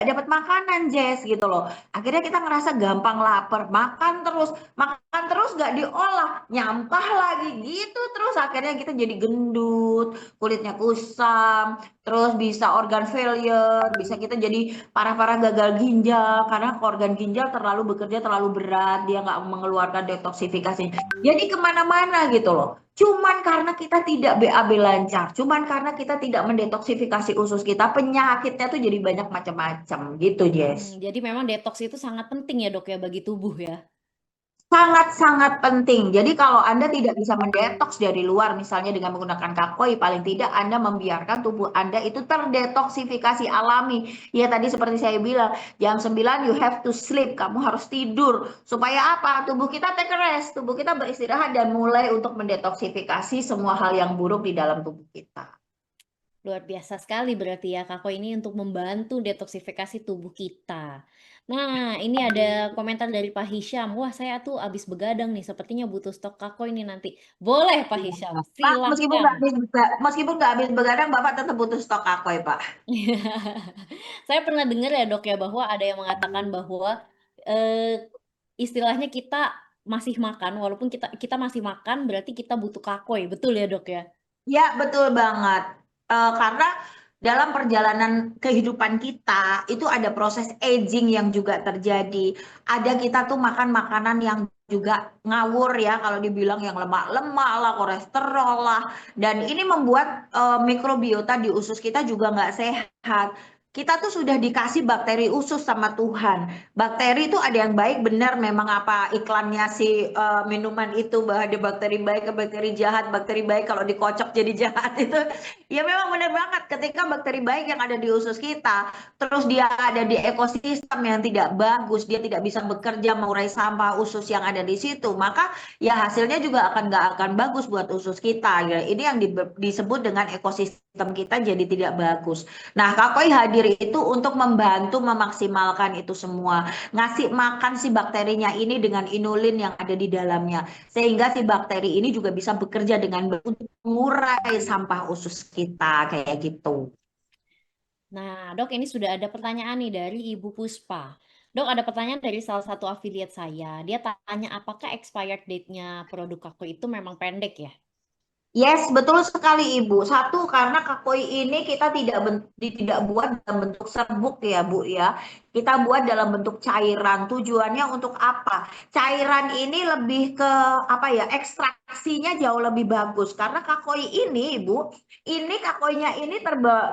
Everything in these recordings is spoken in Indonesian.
dapat makanan, Jess, gitu loh. Akhirnya kita ngerasa gampang lapar, makan terus nggak diolah, nyampah lagi gitu terus akhirnya kita jadi gendut, kulitnya kusam, terus bisa organ failure, bisa kita jadi parah-parah gagal ginjal karena organ ginjal terlalu bekerja terlalu berat, dia nggak mengeluarkan detoksifikasi. Jadi kemana-mana gitu loh. Cuman karena kita tidak BAB lancar, cuman karena kita tidak mendetoksifikasi usus kita, penyakitnya tuh jadi banyak macam-macam gitu, Jess. Jadi memang detoks itu sangat penting ya dok ya bagi tubuh ya. Sangat-sangat penting. Jadi kalau Anda tidak bisa mendetoks dari luar, misalnya dengan menggunakan kakoi, paling tidak Anda membiarkan tubuh Anda itu terdetoksifikasi alami. Ya tadi seperti saya bilang, jam 9 you have to sleep, kamu harus tidur. Supaya apa? Tubuh kita take a rest, tubuh kita beristirahat dan mulai untuk mendetoksifikasi semua hal yang buruk di dalam tubuh kita. Luar biasa sekali berarti ya Kako ini untuk membantu detoksifikasi tubuh kita. Nah, ini ada komentar dari Pak Hisham. Wah, saya tuh habis begadang nih, sepertinya butuh stok Kako ini nanti. Boleh Pak Hisham, Pak, silahkan. meskipun nggak habis begadang, Bapak tetap butuh stok kakoi, Pak. Saya pernah dengar ya dok ya bahwa ada yang mengatakan bahwa eh, istilahnya kita masih makan, walaupun kita masih makan berarti kita butuh kakoi, betul ya dok ya? Ya, betul banget. Karena dalam perjalanan kehidupan kita itu ada proses aging yang juga terjadi. Ada kita tuh makan makanan yang juga ngawur ya, kalau dibilang yang lemak-lemak lah, kolesterol lah, dan ini membuat mikrobiota di usus kita juga nggak sehat. Kita tuh sudah dikasih bakteri usus sama Tuhan. Bakteri itu ada yang baik benar memang apa iklannya si minuman itu bahwa ada bakteri baik ke bakteri jahat, bakteri baik kalau dikocok jadi jahat itu ya memang benar banget ketika bakteri baik yang ada di usus kita terus dia ada di ekosistem yang tidak bagus, dia tidak bisa bekerja mengurai sampah usus yang ada di situ, maka ya hasilnya juga nggak akan bagus buat usus kita ya. Ini yang disebut dengan ekosistem kita jadi tidak bagus. Nah, Kakoi hadir itu untuk membantu memaksimalkan itu semua. Ngasih makan si bakterinya ini dengan inulin yang ada di dalamnya. Sehingga si bakteri ini juga bisa bekerja dengan baik untuk mengurai sampah usus kita kayak gitu. Nah, Dok, ini sudah ada pertanyaan nih dari Ibu Puspa. Dok, ada pertanyaan dari salah satu afiliat saya. Dia tanya apakah expired date-nya produk aku itu memang pendek ya? Yes, betul sekali Ibu. Satu, karena kakoi ini kita tidak buat dalam bentuk serbuk ya Bu ya. Kita buat dalam bentuk cairan. Tujuannya untuk apa? Cairan ini lebih ke apa ya? Ekstraksinya jauh lebih bagus. Karena kakoi ini Ibu, ini kakoinya ini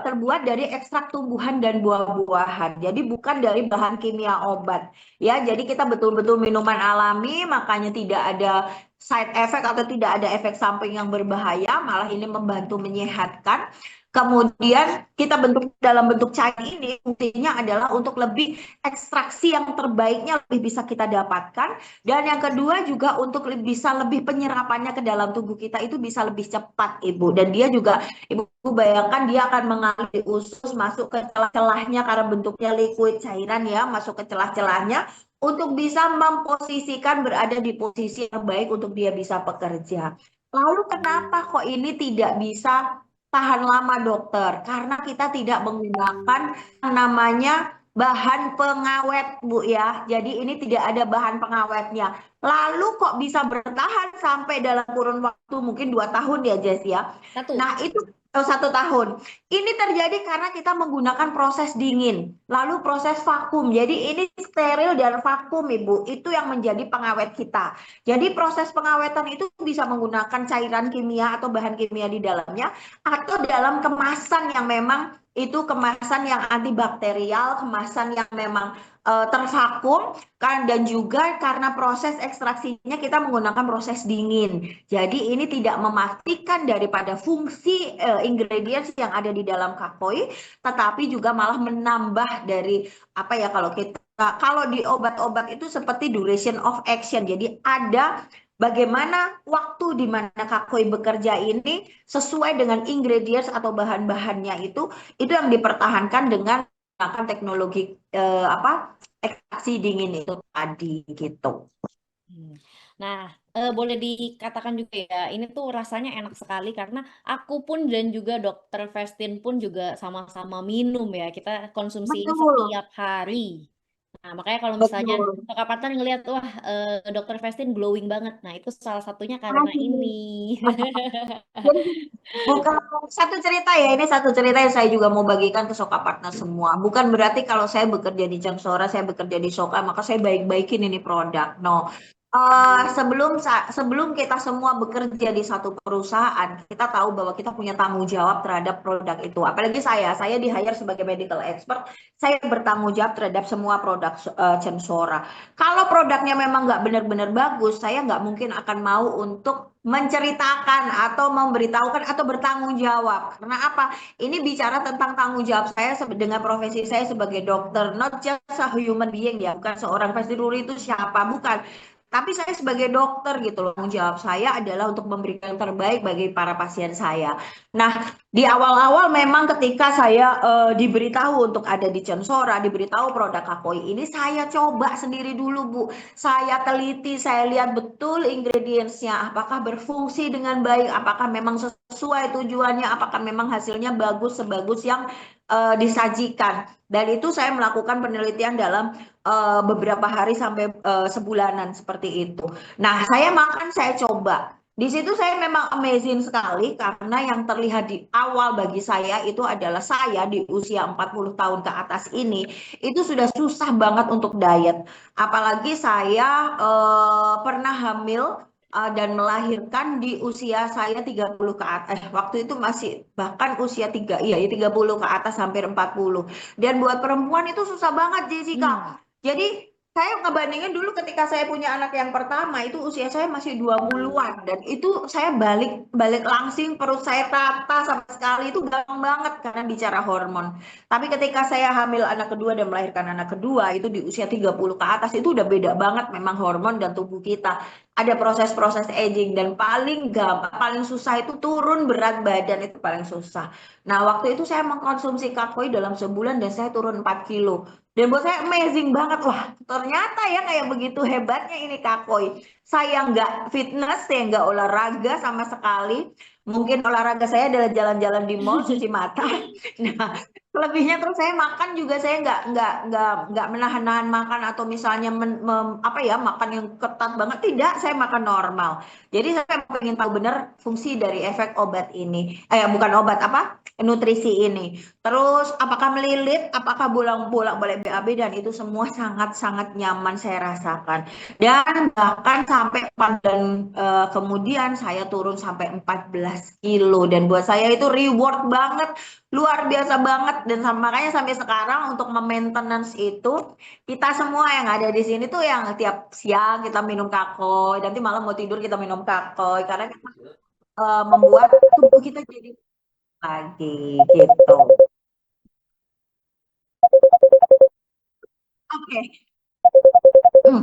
terbuat dari ekstrak tumbuhan dan buah-buahan. Jadi bukan dari bahan kimia obat. Ya, jadi kita betul-betul minuman alami, makanya tidak ada side effect atau tidak ada efek samping yang berbahaya, malah ini membantu menyehatkan. Kemudian kita bentuk dalam bentuk cair ini fungsinya adalah untuk lebih ekstraksi yang terbaiknya lebih bisa kita dapatkan, dan yang kedua juga untuk bisa lebih penyerapannya ke dalam tubuh kita itu bisa lebih cepat Ibu, dan dia juga Ibu bayangkan dia akan mengalir di usus masuk ke celah-celahnya karena bentuknya liquid cairan ya, masuk ke celah-celahnya untuk bisa memposisikan berada di posisi yang baik untuk dia bisa bekerja. Lalu kenapa kok ini tidak bisa tahan lama dokter? Karena kita tidak menggunakan yang namanya bahan pengawet Bu ya. Jadi ini tidak ada bahan pengawetnya. Lalu kok bisa bertahan sampai dalam kurun waktu mungkin 2 tahun ya Jess ya. Satu. Nah itu 1 tahun. Ini terjadi karena kita menggunakan proses dingin, lalu proses vakum. Jadi ini steril dan vakum, Ibu. Itu yang menjadi pengawet kita. Jadi proses pengawetan itu bisa menggunakan cairan kimia atau bahan kimia di dalamnya, atau dalam kemasan yang memang itu kemasan yang antibakterial, kemasan yang memang tervakum kan, dan juga karena proses ekstraksinya kita menggunakan proses dingin. Jadi ini tidak mematikan daripada fungsi ingredients yang ada di dalam kakoi, tetapi juga malah menambah dari apa ya, kalau di obat-obat itu seperti duration of action. Jadi ada bagaimana waktu di mana kakoi bekerja ini sesuai dengan ingredients atau bahan-bahannya itu yang dipertahankan dengan menggunakan teknologi apa ekstraksi dingin itu tadi gitu. Hmm. Nah, boleh dikatakan juga ya, ini tuh rasanya enak sekali karena aku pun dan juga dokter Vestin pun juga sama-sama minum ya. Kita konsumsi ini Betul, setiap hari. Nah, makanya kalau misalnya betul. kakak partner ngelihat, wah, dokter Vestin glowing banget. Nah, itu salah satunya karena ini. Makasih. Jadi bukan satu cerita ya, ini satu cerita yang saya juga mau bagikan ke Soka Partner semua. Bukan berarti kalau saya bekerja di Jamsora, saya bekerja di Soka, maka saya baik-baikin ini produk. No. Sebelum kita semua bekerja di satu perusahaan, kita tahu bahwa kita punya tanggung jawab terhadap produk itu. Apalagi saya di-hire sebagai medical expert, saya bertanggung jawab terhadap semua produk Jamsora. Kalau produknya memang nggak benar-benar bagus, saya nggak mungkin akan mau untuk menceritakan atau memberitahukan atau bertanggung jawab. Karena apa? Ini bicara tentang tanggung jawab saya dengan profesi saya sebagai dokter, not just a human being ya, bukan seorang Ruri itu siapa, bukan. Tapi saya sebagai dokter gitu loh, tanggung jawab saya adalah untuk memberikan yang terbaik bagi para pasien saya. Nah, di awal-awal memang ketika saya diberitahu untuk ada di Censora, diberitahu produk Kakoi ini, saya coba sendiri dulu, Bu. Saya teliti, saya lihat betul ingredientsnya, apakah berfungsi dengan baik, apakah memang sesuai tujuannya, apakah memang hasilnya bagus sebagus yang disajikan. Dan itu saya melakukan penelitian dalam beberapa hari sampai sebulanan seperti itu. Nah, saya makan, saya coba. Di situ saya memang amazing sekali karena yang terlihat di awal bagi saya itu adalah saya di usia 40 tahun ke atas ini itu sudah susah banget untuk diet. Apalagi saya pernah hamil dan melahirkan di usia saya 30 ke atas. Waktu itu masih bahkan usia 3, iya ya 30 ke atas hampir 40. Dan buat perempuan itu susah banget, Hmm. Jessica. Jadi saya ngebandingin dulu ketika saya punya anak yang pertama itu usia saya masih 20-an dan itu saya balik balik langsing perut saya rata sama sekali itu gampang banget karena bicara hormon. Tapi ketika saya hamil anak kedua dan melahirkan anak kedua itu di usia 30 ke atas itu udah beda banget memang hormon dan tubuh kita. Ada proses-proses aging dan paling gampang, paling susah itu turun berat badan itu paling susah. Nah, waktu itu saya mengkonsumsi kakoi dalam sebulan dan saya turun 4 kilo. Dan buat saya amazing banget. Wah, ternyata ya kayak begitu hebatnya ini kakoi. Saya nggak fitness, saya nggak olahraga sama sekali. Mungkin olahraga saya adalah jalan-jalan di mall, cuci mata. Nah, selebihnya terus saya makan juga saya nggak menahan-nahan makan atau misalnya apa ya makan yang ketat banget. Tidak, saya makan normal. Jadi saya ingin tahu benar fungsi dari efek obat ini. Bukan obat apa? Nutrisi ini. Terus apakah melilit, apakah bolak-bolak boleh BAB dan itu semua sangat-sangat nyaman saya rasakan. Dan bahkan sampai dan kemudian saya turun sampai 14 kilo dan buat saya itu reward banget, luar biasa banget dan makanya sampai sekarang untuk maintenance itu kita semua yang ada di sini tuh yang tiap siang kita minum kakoi, nanti malam mau tidur kita minum kakoi karena kita, membuat tubuh kita jadi lagi gitu. Oke. Hmm,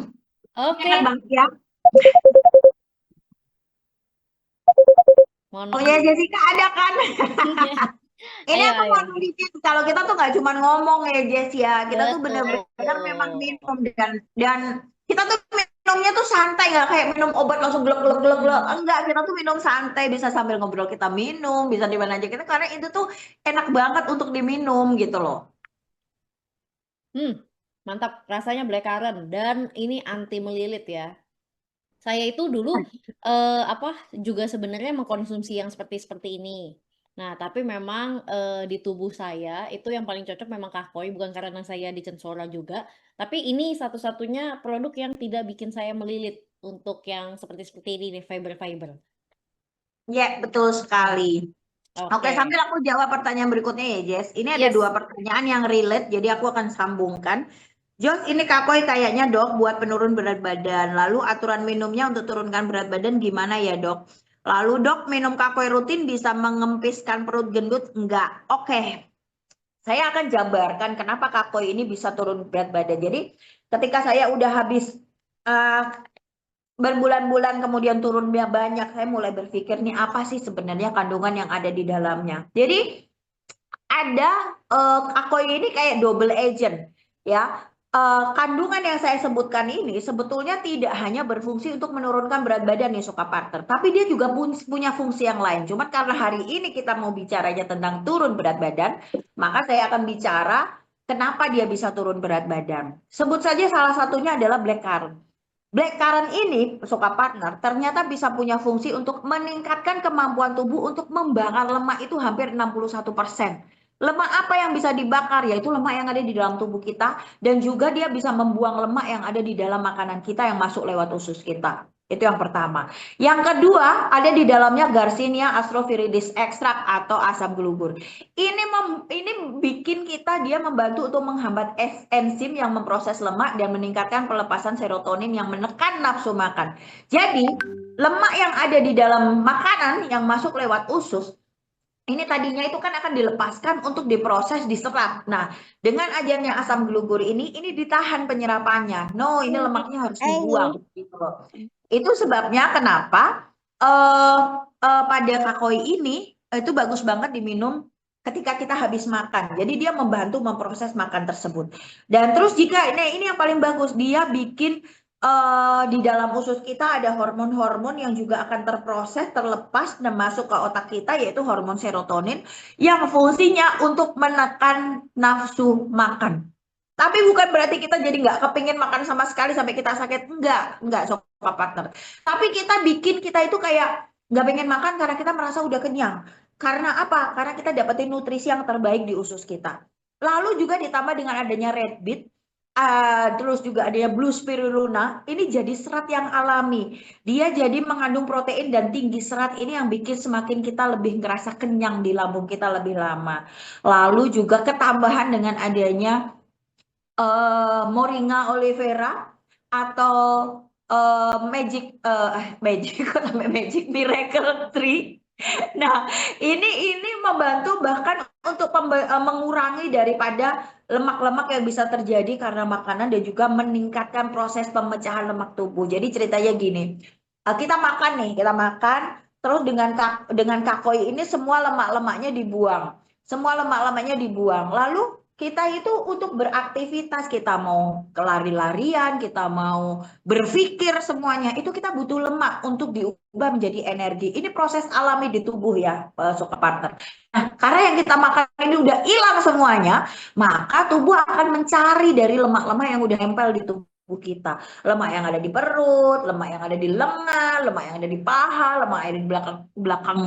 Enak Oke, banget ya. mohon Oh maaf. ya Jessica ada kan? Ini Ayo, aku ayo. mau nunjukin kalau kita tuh nggak cuma ngomong ya Jess ya, kita tuh Betul. bener-bener memang minum dan kita tuh minumnya tuh santai nggak kayak minum obat langsung glek glek glek glek. Enggak, kita tuh minum santai bisa sambil ngobrol kita minum, bisa di mana aja kita karena itu tuh enak banget untuk diminum gitu loh. Hmm, mantap. Rasanya blackcurrant dan ini anti melilit ya. Saya itu dulu apa juga sebenarnya mengkonsumsi yang seperti seperti ini. Nah, tapi memang di tubuh saya itu yang paling cocok memang Kakoi, bukan karena saya di Censora juga, tapi ini satu-satunya produk yang tidak bikin saya melilit untuk yang seperti-seperti ini nih, fiber-fiber. Ya, betul sekali. Oke, Oke. sambil aku jawab pertanyaan berikutnya ya, Jess. Ini ada dua Yes. pertanyaan yang relate, jadi aku akan sambungkan. Jos, ini kakoi kayaknya dok buat penurun berat badan. Lalu aturan minumnya untuk turunkan berat badan gimana ya dok? Lalu dok, minum kakoi rutin bisa mengempiskan perut gendut? Enggak. Oke, saya akan jabarkan kenapa kakoi ini bisa turun berat badan. Jadi ketika saya udah habis uh, berbulan-bulan kemudian turunnya banyak, saya mulai berpikir nih apa sih sebenarnya kandungan yang ada di dalamnya. Jadi ada kakoi ini kayak double agent ya. kandungan yang saya sebutkan ini sebetulnya tidak hanya berfungsi untuk menurunkan berat badan nih Soka Partner, tapi dia juga punya fungsi yang lain. Cuma karena hari ini kita mau bicaranya tentang turun berat badan, maka saya akan bicara kenapa dia bisa turun berat badan. Sebut saja salah satunya adalah blackcurrant. Blackcurrant ini, Soka Partner, ternyata bisa punya fungsi untuk meningkatkan kemampuan tubuh untuk membakar lemak itu hampir 61%. Lemak apa yang bisa dibakar? Yaitu lemak yang ada di dalam tubuh kita dan juga dia bisa membuang lemak yang ada di dalam makanan kita yang masuk lewat usus kita. Itu yang pertama. Yang kedua, ada di dalamnya Garcinia astroviridis extract atau asam geluggur. Ini bikin kita dia membantu untuk menghambat enzim yang memproses lemak dan meningkatkan pelepasan serotonin yang menekan nafsu makan. Jadi, lemak yang ada di dalam makanan yang masuk lewat usus ini tadinya itu kan akan dilepaskan untuk diproses diserap. Nah, dengan ajarnya asam geluggur ini ditahan penyerapannya. No, ini lemaknya harus dibuang gitu loh. Itu sebabnya kenapa pada kakoi ini itu bagus banget diminum ketika kita habis makan. Jadi dia membantu memproses makan tersebut. Dan terus jika ini yang paling bagus, dia bikin di dalam usus kita ada hormon-hormon yang juga akan terproses, terlepas dan masuk ke otak kita yaitu hormon serotonin yang fungsinya untuk menekan nafsu makan. Tapi bukan berarti kita jadi nggak kepingin makan sama sekali sampai kita sakit. Enggak Sobat Partner. Tapi kita bikin kita itu kayak nggak pengen makan karena kita merasa udah kenyang. Karena apa? Karena kita dapetin nutrisi yang terbaik di usus kita. Lalu juga ditambah dengan adanya red beet, terus juga adanya blue spirulina, ini jadi serat yang alami. Dia jadi mengandung protein dan tinggi serat ini yang bikin semakin kita lebih ngerasa kenyang di lambung kita lebih lama. Lalu juga ketambahan dengan adanya Moringa oleifera atau magic kok sampai magic miracle tree. Nah, ini membantu bahkan untuk mengurangi daripada lemak-lemak yang bisa terjadi karena makanan dan juga meningkatkan proses pemecahan lemak tubuh. Jadi ceritanya gini, kita makan, terus dengan kakoi ini semua lemak-lemaknya dibuang. Semua lemak-lemaknya dibuang. Lalu kita itu untuk beraktivitas, kita mau lari-larian, kita mau berpikir semuanya, itu kita butuh lemak untuk diubah menjadi energi. Ini proses alami di tubuh ya, Soka Partner. Nah, karena yang kita makan ini udah hilang semuanya, maka tubuh akan mencari dari lemak-lemak yang udah nempel di tubuh kita. Lemak yang ada di perut, lemak yang ada di lengan, lemak yang ada di paha, lemak yang ada di belakang belakang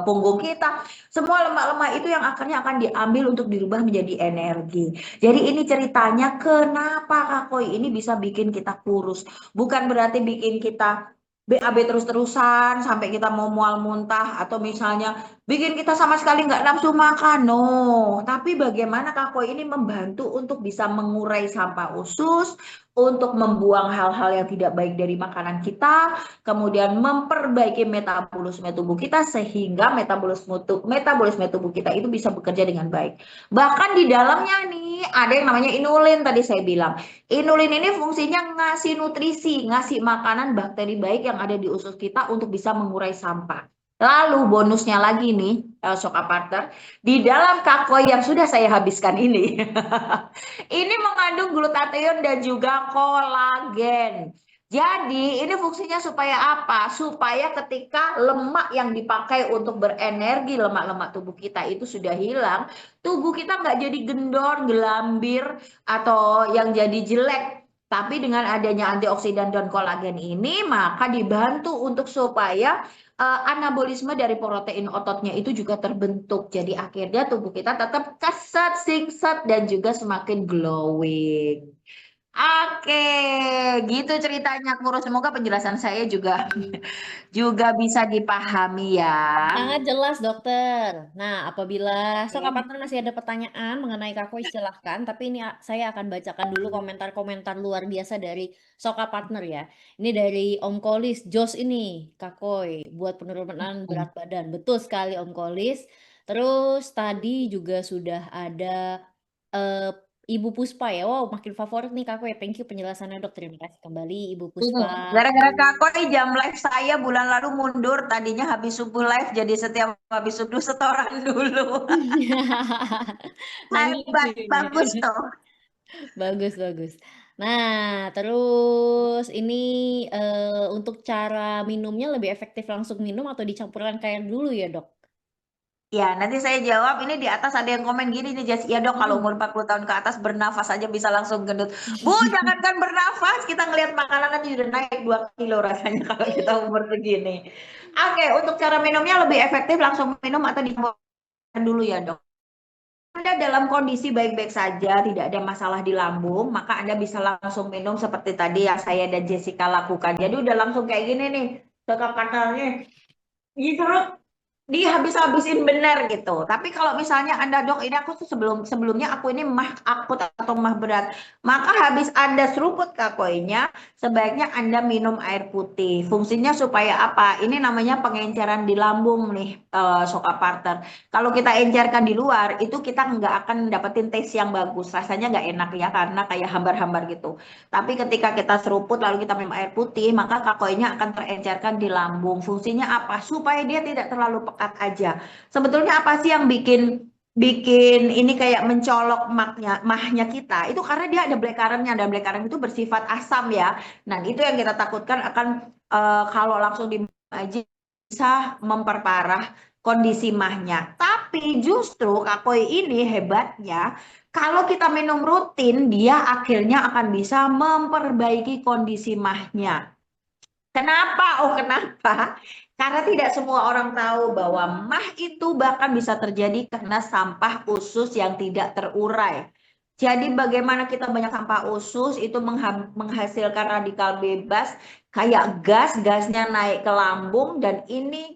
punggung kita. Semua lemak-lemak itu yang akhirnya akan diambil untuk dirubah menjadi energi. Jadi ini ceritanya kenapa kakoi ini bisa bikin kita kurus. Bukan berarti bikin kita BAB terus-terusan sampai kita mau mual muntah atau misalnya bikin kita sama sekali nggak nafsu makan. No, tapi bagaimana kakoi ini membantu untuk bisa mengurai sampah usus, untuk membuang hal-hal yang tidak baik dari makanan kita, kemudian memperbaiki metabolisme tubuh kita sehingga metabolisme tubuh kita itu bisa bekerja dengan baik. Bahkan di dalamnya nih ada yang namanya inulin tadi saya bilang. Inulin ini fungsinya ngasih nutrisi, ngasih makanan bakteri baik yang ada di usus kita untuk bisa mengurai sampah. Lalu bonusnya lagi nih, Soka Partner, di dalam kakoi yang sudah saya habiskan ini, ini mengandung glutathione dan juga kolagen. Jadi ini fungsinya supaya apa? Supaya ketika lemak yang dipakai untuk berenergi lemak-lemak tubuh kita itu sudah hilang, tubuh kita nggak jadi gendor, gelambir, atau yang jadi jelek. Tapi dengan adanya antioksidan dan kolagen ini, maka dibantu untuk supaya anabolisme dari protein ototnya itu juga terbentuk. Jadi akhirnya tubuh kita tetap keset, singset, dan juga semakin glowing. Oke, gitu ceritanya Kuro. Semoga penjelasan saya juga juga bisa dipahami ya. Sangat jelas, dokter. Nah, apabila Soka Oke. Partner masih ada pertanyaan mengenai Kakoi, silahkan. Tapi ini saya akan bacakan dulu komentar-komentar luar biasa dari Soka Partner ya. Ini dari Om Kolis, Jos ini, Kakoi, buat penurunan berat badan. Betul sekali Om Kolis. Terus tadi juga sudah ada eh, Ibu Puspa ya. Wow, makin favorit nih Kakoi. Thank you penjelasannya dok. Terima kasih kembali Ibu Puspa. Gara-gara Kakoi jam live saya bulan lalu mundur. Tadinya habis subuh live jadi setiap habis subuh setoran dulu. Nah, lucu Hebat, ini. bagus tuh. Bagus bagus. Nah, terus ini, untuk cara minumnya lebih efektif langsung minum atau dicampurkan air dulu ya, Dok? Ya, nanti saya jawab. Ini di atas ada yang komen gini nih, Jess. Ya dok, kalau Mhm. umur 40 tahun ke atas bernafas aja bisa langsung gendut. Bu, jangankan bernafas, kita ngelihat makanan aja udah naik 2 kilo rasanya kalau kita umur segini. Oke, untuk cara minumnya lebih efektif langsung minum atau dicampurkan dulu ya dok. Anda dalam kondisi baik-baik saja, tidak ada masalah di lambung, maka Anda bisa langsung minum seperti tadi yang saya dan Jessica lakukan. Jadi udah langsung kayak gini nih, tekan katarnya. Gitu, dihabis-habisin benar gitu. Tapi kalau misalnya Anda dok, ini aku tuh sebelumnya aku ini mah akut atau mah berat, maka habis Anda seruput kakoinya, sebaiknya Anda minum air putih. Fungsinya supaya apa? Ini namanya pengenceran di lambung nih, Soka Partner. Kalau kita encerkan di luar, itu kita nggak akan dapetin taste yang bagus, rasanya nggak enak ya, karena kayak hambar-hambar gitu. Tapi ketika kita seruput lalu kita minum air putih, maka kakoinya akan terencerkan di lambung. Fungsinya apa? Supaya dia tidak terlalu pekat aja. Sebetulnya apa sih yang bikin bikin ini kayak mencolok mahnya kita? Itu karena dia ada blackcurrantnya, dan blackcurrant itu bersifat asam ya. Nah, itu yang kita takutkan akan kalau langsung di aja bisa memperparah kondisi mahnya. Tapi justru kakoi ini hebatnya, kalau kita minum rutin, dia akhirnya akan bisa memperbaiki kondisi mahnya. Kenapa? Oh, kenapa? Karena tidak semua orang tahu bahwa mah itu bahkan bisa terjadi karena sampah usus yang tidak terurai. Jadi bagaimana kita banyak sampah usus itu menghasilkan radikal bebas kayak gasnya naik ke lambung, dan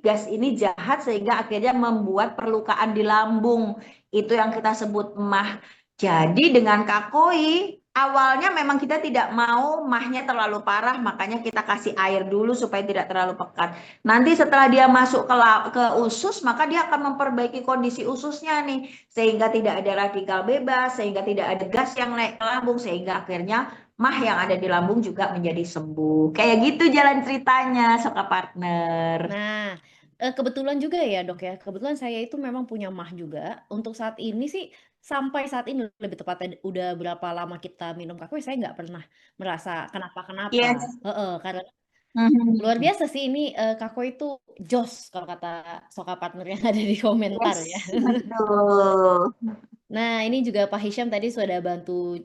gas ini jahat sehingga akhirnya membuat perlukaan di lambung. Itu yang kita sebut mah. Jadi dengan kakoi awalnya memang kita tidak mau mahnya terlalu parah, makanya kita kasih air dulu supaya tidak terlalu pekat. Nanti setelah dia masuk ke usus, maka dia akan memperbaiki kondisi ususnya nih, sehingga tidak ada radikal bebas, sehingga tidak ada gas yang naik ke lambung, sehingga akhirnya mah yang ada di lambung juga menjadi sembuh. Kayak gitu jalan ceritanya, Soka Partner. Nah, kebetulan juga ya, Dok, ya, kebetulan saya itu memang punya MAH juga. Untuk saat ini sih, sampai saat ini lebih tepatnya udah berapa lama kita minum kakao, saya nggak pernah merasa kenapa-kenapa. Yes. Heeh, karena luar Mhm. biasa sih ini, kakao itu jos kalau kata Soka Partner yang ada di komentar ya. Yes, betul. Nah, ini juga Pak Hisham tadi sudah bantu,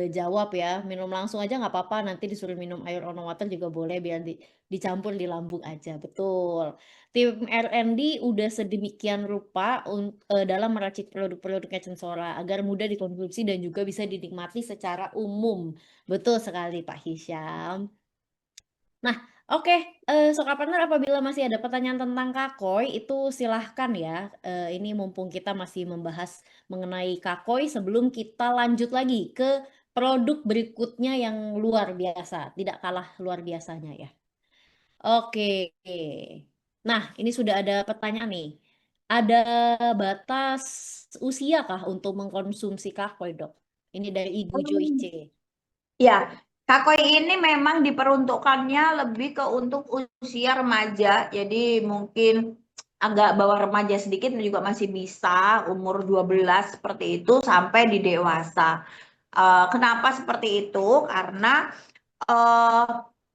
jawab ya, minum langsung aja nggak apa-apa, nanti disuruh minum air on water juga boleh biar dicampur di lambung aja, betul. Tim R&D udah sedemikian rupa dalam meracik produk-produk Sensora agar mudah dikonsumsi dan juga bisa dinikmati secara umum. Betul sekali Pak Hisham. Nah, oke, Soka Partner apabila masih ada pertanyaan tentang Kakoi, itu silahkan ya, ini mumpung kita masih membahas mengenai Kakoi sebelum kita lanjut lagi ke produk berikutnya yang luar biasa, tidak kalah luar biasanya ya. Oke. Nah, ini sudah ada pertanyaan nih. Ada batas usia kah untuk mengkonsumsi Kakoi, Dok? Ini dari Ibu Joyce. Ya, kakoi ini memang diperuntukkannya lebih ke untuk usia remaja. Jadi mungkin agak bawah remaja sedikit juga masih bisa, umur 12 seperti itu sampai di dewasa. Kenapa seperti itu? Karena eh,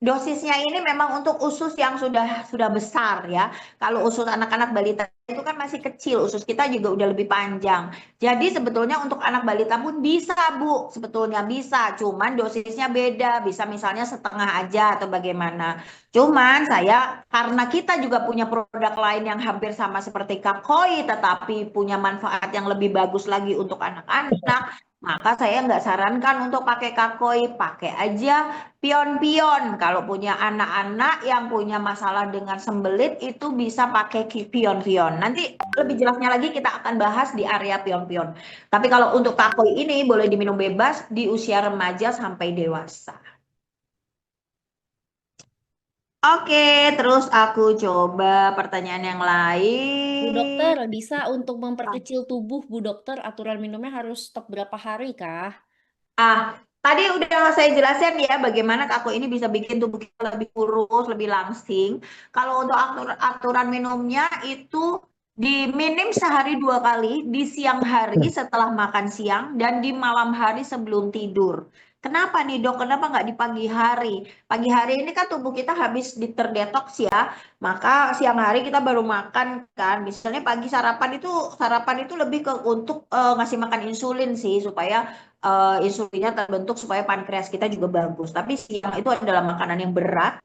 dosisnya ini memang untuk usus yang sudah besar ya. Kalau usus anak-anak balita itu kan masih kecil, usus kita juga udah lebih panjang. Jadi sebetulnya untuk anak balita pun bisa, Bu. Sebetulnya bisa, cuman dosisnya beda. Bisa misalnya setengah aja atau bagaimana. Cuman saya karena kita juga punya produk lain yang hampir sama seperti Kakoi tetapi punya manfaat yang lebih bagus lagi untuk anak-anak, maka saya nggak sarankan untuk pakai kakoi, pakai aja pion-pion. Kalau punya anak-anak yang punya masalah dengan sembelit itu bisa pakai pion-pion. Nanti lebih jelasnya lagi kita akan bahas di area pion-pion. Tapi kalau untuk kakoi ini boleh diminum bebas di usia remaja sampai dewasa. Oke, terus aku coba pertanyaan yang Bu lain. dokter, bisa untuk memperkecil tubuh, Bu dokter, aturan minumnya harus stok berapa hari kah? Tadi udah saya jelasin ya bagaimana aku ini bisa bikin tubuh kita lebih kurus, lebih langsing. Kalau untuk aturan minumnya itu Minim sehari 2 kali, di siang hari setelah makan siang dan di malam hari sebelum tidur. Kenapa nih dok? Kenapa nggak di pagi hari? Pagi hari ini kan tubuh kita habis terdetoks ya, maka siang hari kita baru makan kan. Misalnya pagi sarapan itu lebih ke untuk ngasih makan insulin sih supaya insulinnya terbentuk supaya pankreas kita juga bagus. Tapi siang itu adalah makanan yang berat.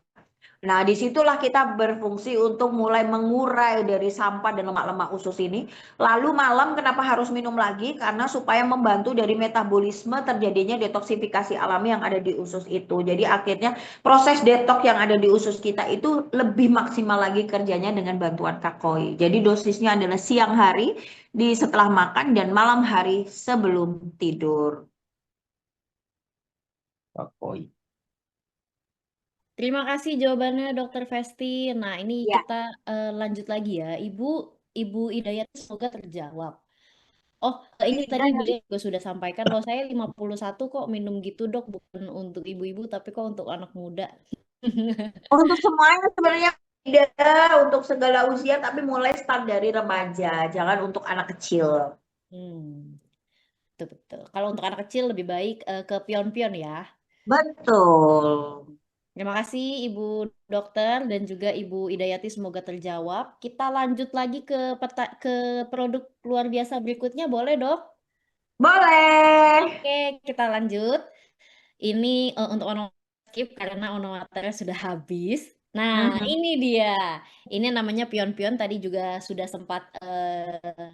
Nah, disitulah kita berfungsi untuk mulai mengurai dari sampah dan lemak-lemak usus ini. Lalu malam kenapa harus minum lagi? Karena supaya membantu dari metabolisme terjadinya detoksifikasi alami yang ada di usus itu. Jadi akhirnya proses detoks yang ada di usus kita itu lebih maksimal lagi kerjanya dengan bantuan kakoi. Jadi dosisnya adalah siang hari di setelah makan dan malam hari sebelum tidur. Kakoi. Terima kasih jawabannya Dokter Vesti. Nah, ini Ya. kita lanjut lagi ya. Ibu Hidayat semoga terjawab. Oh, ini tadi beliau juga sudah sampaikan loh, saya 51 kok minum gitu dok, bukan untuk ibu-ibu tapi kok untuk anak muda. Untuk semuanya sebenarnya tidak untuk segala usia, tapi mulai start dari remaja, jangan untuk anak kecil. Hmm, betul-betul. Kalau untuk anak kecil lebih baik ke pion-pion ya. Betul. Terima kasih Ibu Dokter dan juga Ibu Idayati semoga terjawab. Kita lanjut lagi ke produk luar biasa berikutnya, boleh dok? Boleh. Oke, kita lanjut. Ini untuk skip karena onomaternya sudah habis. Nah, Mhm. ini dia. Ini namanya pion-pion tadi juga sudah sempat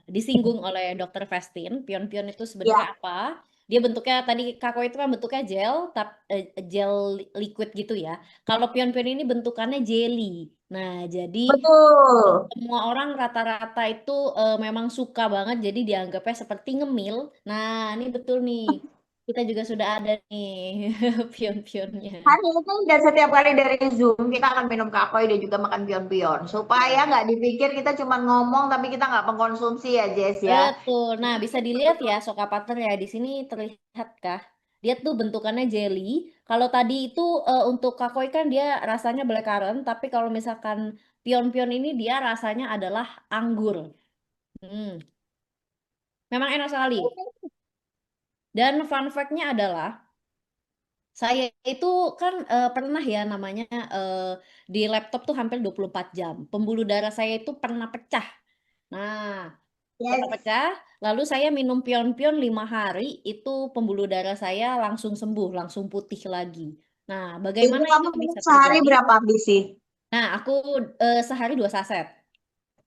disinggung oleh Dokter Vestin. Pion-pion itu sebenarnya Ya, apa? Dia bentuknya tadi Kako itu kan bentuknya gel, gel liquid gitu ya. Kalau pion-pion ini bentukannya jelly. Nah, jadi betul. semua orang rata-rata itu memang suka banget, jadi dianggapnya seperti ngemil. Nah, ini betul nih. Kita juga sudah ada nih pion-pionnya. Hari ini dan setiap kali dari Zoom kita akan minum kakoi dan juga makan pion-pion. Supaya nggak dipikir kita cuma ngomong tapi kita nggak mengkonsumsi ya Jess ya. Betul. Nah, bisa dilihat ya Soka Partner ya. Di sini terlihat kah? Dia tuh bentukannya jelly. Kalau tadi itu untuk kakoi kan dia rasanya blackcurrant, tapi kalau misalkan pion-pion ini dia rasanya adalah anggur. Hmm. Memang enak sekali. Dan fun fact-nya adalah saya itu kan pernah ya namanya di laptop tuh hampir 24 jam. Pembuluh darah saya itu pernah pecah. Nah, pernah Yes. pecah, lalu saya minum pion-pion 5 hari, itu pembuluh darah saya langsung sembuh, langsung putih lagi. Nah, Itu bagaimana itu kamu minum bisa sehari terjadi? berapa biji? Nah, aku sehari 2 saset.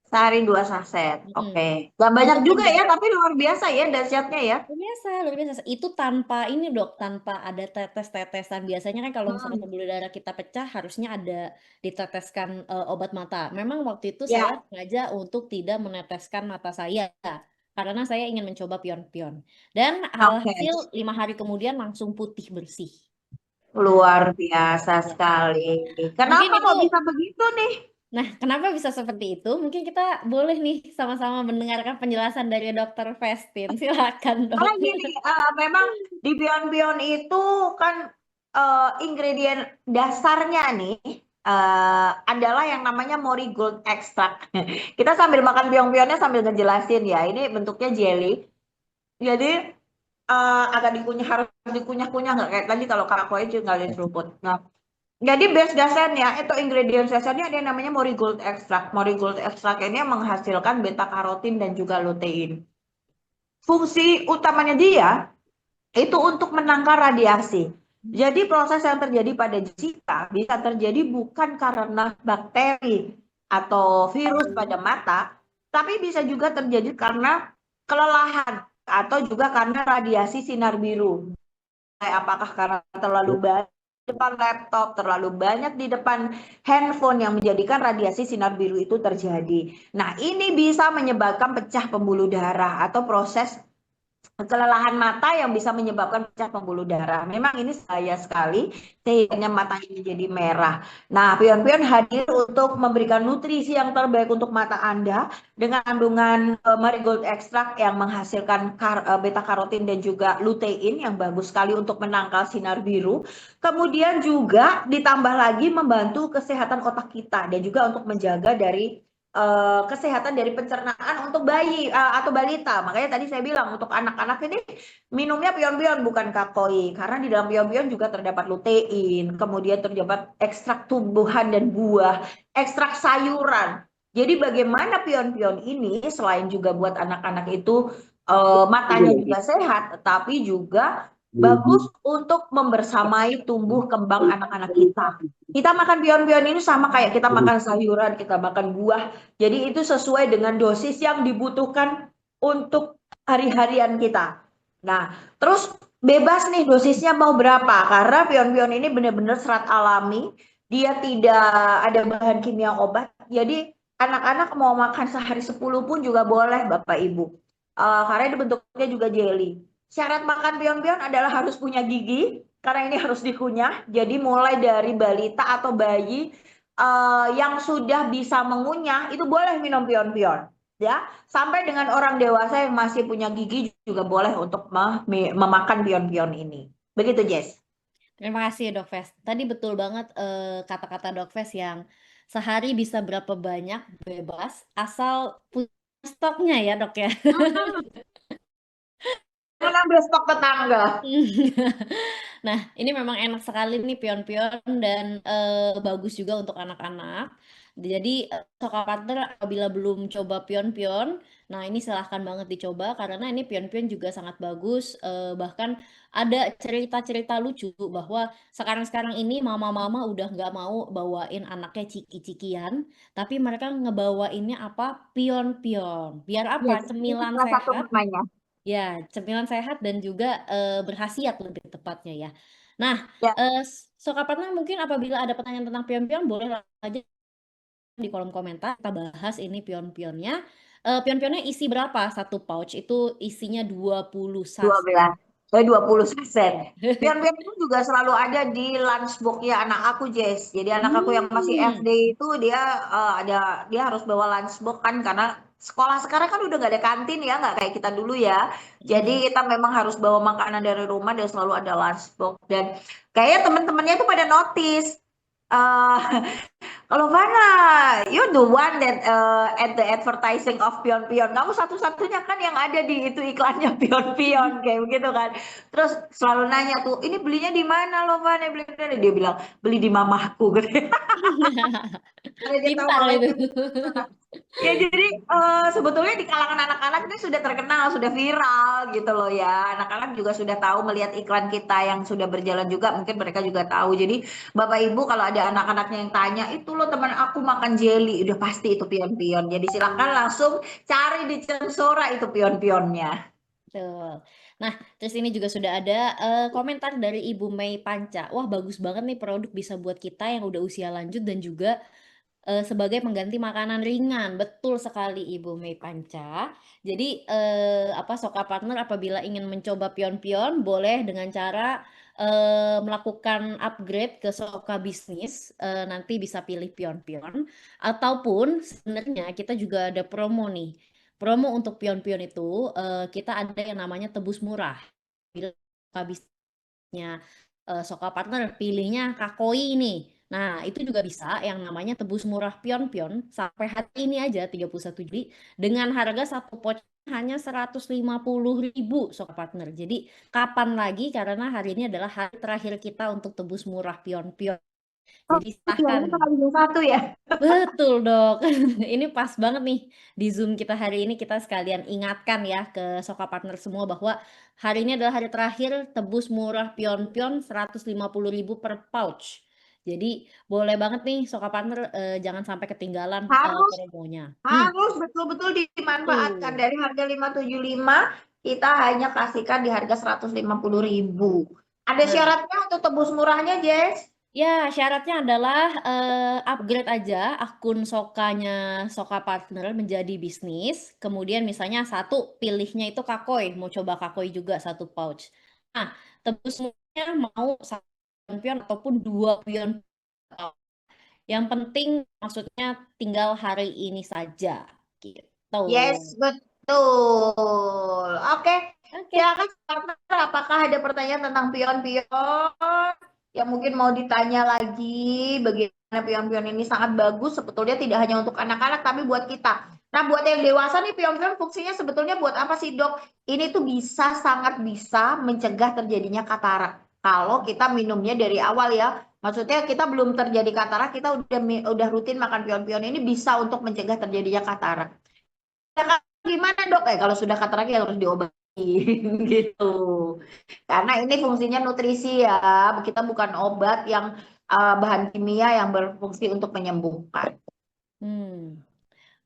Sehari 2 saset. Mm-mm. Oke. Gak banyak Untuk juga menjaga ya, tapi luar biasa ya dahsyatnya ya. luar biasa. Itu tanpa ini dok, tanpa ada tetes-tetesan. Biasanya kan kalau misalkan Hmm. pembuluh darah kita pecah, harusnya ada diteteskan obat mata. Memang waktu itu saya Ya, sengaja untuk tidak meneteskan mata saya, karena saya ingin mencoba pion-pion. Dan oke. hasil 5 hari kemudian langsung putih bersih. Nah, Luar biasa ya. sekali. Mungkin Kenapa itu, kok bisa begitu nih? nah kenapa bisa seperti itu? Mungkin kita boleh nih sama-sama mendengarkan penjelasan dari Dokter Vestin. Silakan dok. Karena gini, memang di pion-pion itu kan ingredient dasarnya nih adalah yang namanya Marigold extract. Kita sambil makan pion-pionnya sambil ngejelasin ya. Ini bentuknya jelly. Jadi agak harus dikunyah-kunyah nggak kayak tadi kalau karakoy tinggal diseruput. Nah, jadi base dasarnya itu ingredient dasarnya ada yang namanya Marigold extract. Marigold extract ini menghasilkan beta karotin dan juga lutein. Fungsi utamanya dia itu untuk menangkal radiasi. Jadi proses yang terjadi pada Jessica bisa terjadi bukan karena bakteri atau virus pada mata, tapi bisa juga terjadi karena kelelahan atau juga karena radiasi sinar biru. Apakah karena terlalu banyak di depan laptop, terlalu banyak di depan handphone yang menjadikan radiasi sinar biru itu terjadi. Nah, ini bisa menyebabkan pecah pembuluh darah atau proses kelelahan mata yang bisa menyebabkan pecah pembuluh darah. Memang ini bahaya sekali sehingga matanya menjadi merah. Nah, pion-pion hadir untuk memberikan nutrisi yang terbaik untuk mata Anda dengan kandungan marigold extract yang menghasilkan beta karotin dan juga lutein yang bagus sekali untuk menangkal sinar biru. Kemudian juga ditambah lagi membantu kesehatan otak kita dan juga untuk menjaga dari kesehatan dari pencernaan untuk bayi atau balita. Makanya tadi saya bilang untuk anak-anak ini minumnya pion-pion bukan kakoi karena di dalam pion-pion juga terdapat lutein, kemudian terdapat ekstrak tumbuhan dan buah, ekstrak sayuran. Jadi bagaimana pion-pion ini selain juga buat anak-anak itu matanya juga sehat, tetapi juga bagus untuk membersamai tumbuh kembang anak-anak kita. Kita makan pion-pion ini sama kayak kita makan sayuran, kita makan buah. Jadi itu sesuai dengan dosis yang dibutuhkan untuk hari-harian kita. Nah, terus bebas nih dosisnya mau berapa? Karena pion-pion ini benar-benar serat alami, dia tidak ada bahan kimia obat. Jadi anak-anak mau makan sehari 10 pun juga boleh Bapak Ibu. Karena itu bentuknya juga jelly. Syarat makan pion-pion adalah harus punya gigi, karena ini harus dikunyah. Jadi mulai dari balita atau bayi yang sudah bisa mengunyah itu boleh minum pion-pion. Ya, sampai dengan orang dewasa yang masih punya gigi juga boleh untuk memakan pion-pion ini. Begitu, Jess. Terima kasih Dok Fes. Tadi betul banget kata-kata Dok Fes yang sehari bisa berapa banyak bebas asal punya stoknya ya Dok ya. Jangan ambil stok tetangga. Nah, ini memang enak sekali nih pion-pion dan bagus juga untuk anak-anak. Jadi Soka Partner apabila belum coba pion-pion, nah ini silahkan banget dicoba karena ini pion-pion juga sangat bagus. Bahkan ada cerita-cerita lucu bahwa sekarang-sekarang ini mama-mama udah nggak mau bawain anaknya ciki-cikian, tapi mereka ngebawainnya apa? Pion-pion. Biar apa? Yes, itu Cemilan salah satu sehat. maknanya. Ya, cemilan sehat dan juga berkhasiat lebih tepatnya ya. Nah, Ya, Soka Partner mungkin apabila ada pertanyaan tentang pion-pion boleh langsung aja di kolom komentar kita bahas ini pion-pionnya. Pion-pionnya isi berapa? Satu pouch itu isinya 20 saset. 12. 20 saset. Pion-pion itu juga selalu ada di lunchbox-nya anak aku, Jess. Jadi anak aku yang masih Hmm. SD itu dia harus bawa lunchbox kan karena sekolah sekarang kan udah nggak ada kantin ya, nggak kayak kita dulu ya. Hmm. Jadi kita memang harus bawa makanan dari rumah dan selalu ada lunchbox. Dan kayaknya teman-temannya itu pada notice. eh Kalau Vana, you the one that at the advertising of pion-pion. Kamu satu-satunya kan yang ada di itu iklannya pion-pion kayak begitu kan. Terus selalu nanya tuh, ini belinya di mana loh Vana? Beli di mana? Dia bilang beli di mamahku gitu. Karena dia tahu Pintar mamanya itu. ya jadi sebetulnya di kalangan anak-anak ini sudah terkenal, sudah viral gitu loh ya. Anak-anak juga sudah tahu melihat iklan kita yang sudah berjalan juga, mungkin mereka juga tahu. Jadi Bapak Ibu kalau ada anak-anaknya yang tanya, itu loh teman aku makan jelly, udah pasti itu pion-pion. Jadi silakan langsung cari di Censora itu pion-pionnya. Betul. Nah, terus ini juga sudah ada komentar dari Ibu Mei Panca. Wah, bagus banget nih produk bisa buat kita yang udah usia lanjut dan juga sebagai pengganti makanan ringan. Betul sekali Ibu Mei Panca. Jadi apa Soka Partner apabila ingin mencoba pion-pion boleh dengan cara melakukan upgrade ke Soka Bisnis, nanti bisa pilih pion-pion ataupun sebenarnya kita juga ada promo nih. Promo untuk pion-pion itu kita ada yang namanya tebus murah. Bila Soka Bisnisnya Soka Partner pilihnya Kakoi nih. Nah, itu juga bisa yang namanya tebus murah pion-pion sampai hari ini aja 31 Juli dengan harga satu pouch hanya 150.000 Soka Partner. Jadi, kapan lagi karena hari ini adalah hari terakhir kita untuk tebus murah pion-pion. Oh Jadi iya, silahkan. itu kali satu ya. Betul dok, ini pas banget nih di Zoom kita hari ini kita sekalian ingatkan ya ke Soka Partner semua bahwa hari ini adalah hari terakhir tebus murah pion-pion 150.000 per pouch. Jadi boleh banget nih Soka Partner jangan sampai ketinggalan Harus promonya. Harus betul-betul dimanfaatkan. Tuh. Dari harga 575 kita hanya kasihkan di harga 150.000. Ada Nah, syaratnya untuk tebus murahnya, Jess? ya, syaratnya adalah upgrade aja akun Sokanya Soka Partner menjadi bisnis. Kemudian misalnya satu pilihnya itu Kakoi, mau coba Kakoi juga satu pouch. Nah, tebusnya mau satu pion ataupun dua pion. Yang penting maksudnya tinggal hari ini saja gitu. Yes, betul. Oke, Oke. silakan partner. Apakah ada pertanyaan tentang pion-pion yang mungkin mau ditanya lagi? Bagaimana? pion-pion ini sangat bagus sebetulnya tidak hanya untuk anak-anak tapi buat kita. Nah, buat yang dewasa nih pion-pion fungsinya sebetulnya buat apa sih, Dok? Ini tuh sangat bisa mencegah terjadinya katarak. Kalau kita minumnya dari awal ya. Maksudnya kita belum terjadi katarak, kita udah rutin makan pion-pion ini bisa untuk mencegah terjadinya katarak. Gimana, Dok? Kalau sudah katarak ya harus diobati gitu. Karena ini fungsinya nutrisi ya. Kita bukan obat yang bahan kimia yang berfungsi untuk menyembuhkan. Hmm,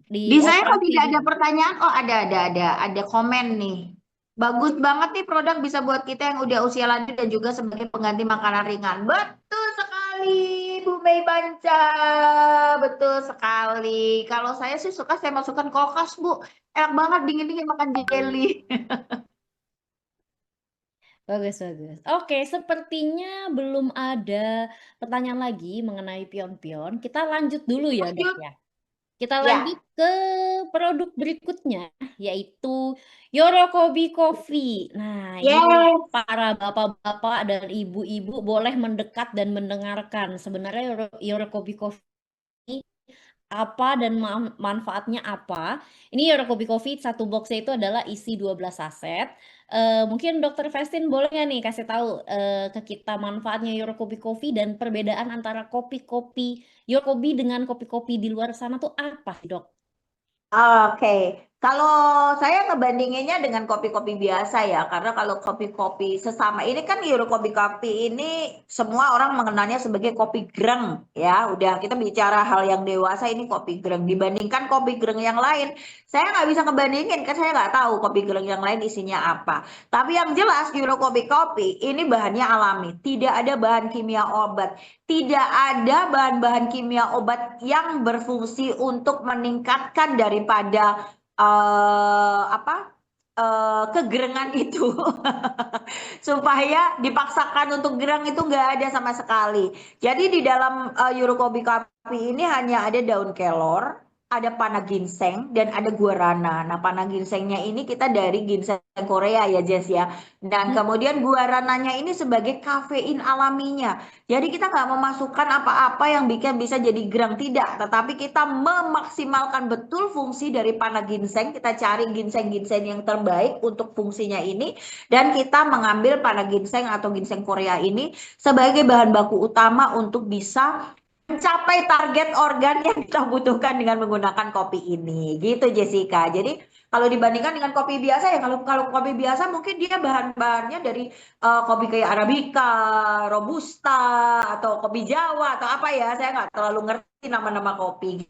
Di saya kalau dioperasi tidak ada juga. pertanyaan, oh ada komen nih. Bagus banget nih produk bisa buat kita yang udah usia lanjut dan juga sebagai pengganti makanan ringan. Betul sekali, Bu Mei Banca. Betul sekali. Kalau saya sih suka saya masukkan kulkas, Bu. Enak banget dingin-dingin makan jelly. Bagus, bagus. Oke, sepertinya belum ada pertanyaan lagi mengenai pion-pion. Kita lanjut dulu ya, Dok, Lanjut. ya. Kita lanjut Ya. ke produk berikutnya, yaitu Yorokobi Coffee. Nah, ini Yes. para bapak-bapak dan ibu-ibu boleh mendekat dan mendengarkan. Sebenarnya Yorokobi Coffee apa dan manfaatnya apa. Ini Yorokobi Coffee satu boxnya itu adalah isi 12 saset. Mungkin Dokter Vestin boleh nggak nih kasih tahu ke kita manfaatnya Yorokobi Coffee dan perbedaan antara kopi-kopi Yorokobi dengan kopi-kopi di luar sana tuh apa sih, Dok? Oke, kalau saya ngebandinginnya dengan kopi-kopi biasa ya, karena kalau kopi-kopi sesama ini kan Euro kopi-kopi ini semua orang mengenalnya sebagai kopi greng ya. Udah kita bicara hal yang dewasa ini kopi greng dibandingkan kopi greng yang lain. Saya nggak bisa ngebandingin kan saya nggak tahu kopi greng yang lain isinya apa. Tapi yang jelas Euro kopi-kopi ini bahannya alami, tidak ada bahan kimia obat. Tidak ada bahan-bahan kimia obat yang berfungsi untuk meningkatkan daripada apa kegerengan itu supaya dipaksakan untuk gerang itu nggak ada sama sekali. Jadi di dalam Eurokobi Coffee ini hanya ada daun kelor, ada panna ginseng dan ada guarana. Nah, panna ginsengnya ini kita dari ginseng Korea ya, Jess ya. Dan kemudian guarananya ini sebagai kafein alaminya. Jadi kita nggak memasukkan apa-apa yang bikin bisa jadi gerang, tidak. Tetapi kita memaksimalkan betul fungsi dari panna ginseng. Kita cari ginseng-ginseng yang terbaik untuk fungsinya ini. Dan kita mengambil panna ginseng atau ginseng Korea ini sebagai bahan baku utama untuk bisa mencapai target organ yang kita butuhkan dengan menggunakan kopi ini. Gitu Jessica. Jadi kalau dibandingkan dengan kopi biasa ya kalau kalau kopi biasa mungkin dia bahan-bahannya dari kopi kayak Arabica, Robusta atau kopi Jawa atau apa ya. Saya nggak terlalu ngerti nama-nama kopi.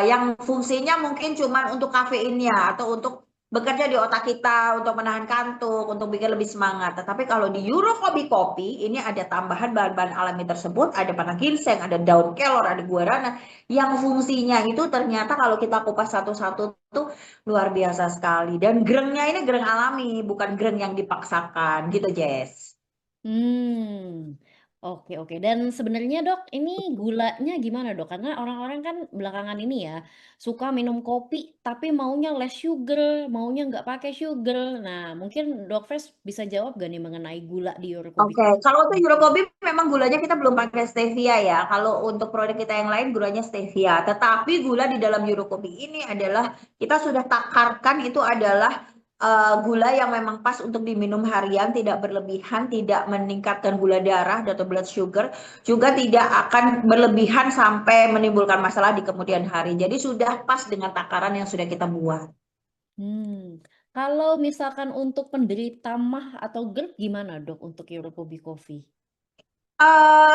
Yang fungsinya mungkin cuma untuk kafeinnya atau untuk bekerja di otak kita untuk menahan kantuk, untuk bikin lebih semangat. Tetapi kalau di Eurokobi kopi, ini ada tambahan bahan-bahan alami tersebut, ada panna ginseng, ada daun kelor, ada guarana, yang fungsinya itu ternyata kalau kita kupas satu-satu tuh luar biasa sekali. Dan gerengnya ini gereng alami, bukan gereng yang dipaksakan, gitu Jess. Hmm, oke, oke. Dan sebenarnya, Dok, ini gulanya gimana, Dok? Karena orang-orang kan belakangan ini ya, suka minum kopi tapi maunya less sugar, maunya nggak pakai sugar. Nah, mungkin Dok Fes bisa jawab gak nih mengenai gula di Eurokobi Oke, Coffee? kalau untuk Eurokobi memang gulanya kita belum pakai stevia ya. Kalau untuk produk kita yang lain gulanya stevia. Tetapi gula di dalam Eurokobi ini adalah kita sudah takarkan itu adalah gula yang memang pas untuk diminum harian, tidak berlebihan, tidak meningkatkan gula darah atau blood sugar, juga tidak akan berlebihan sampai menimbulkan masalah di kemudian hari. Jadi sudah pas dengan takaran yang sudah kita buat. Hmm, kalau misalkan untuk penderita MAH atau GERD gimana, Dok, untuk Eurokobi Coffee?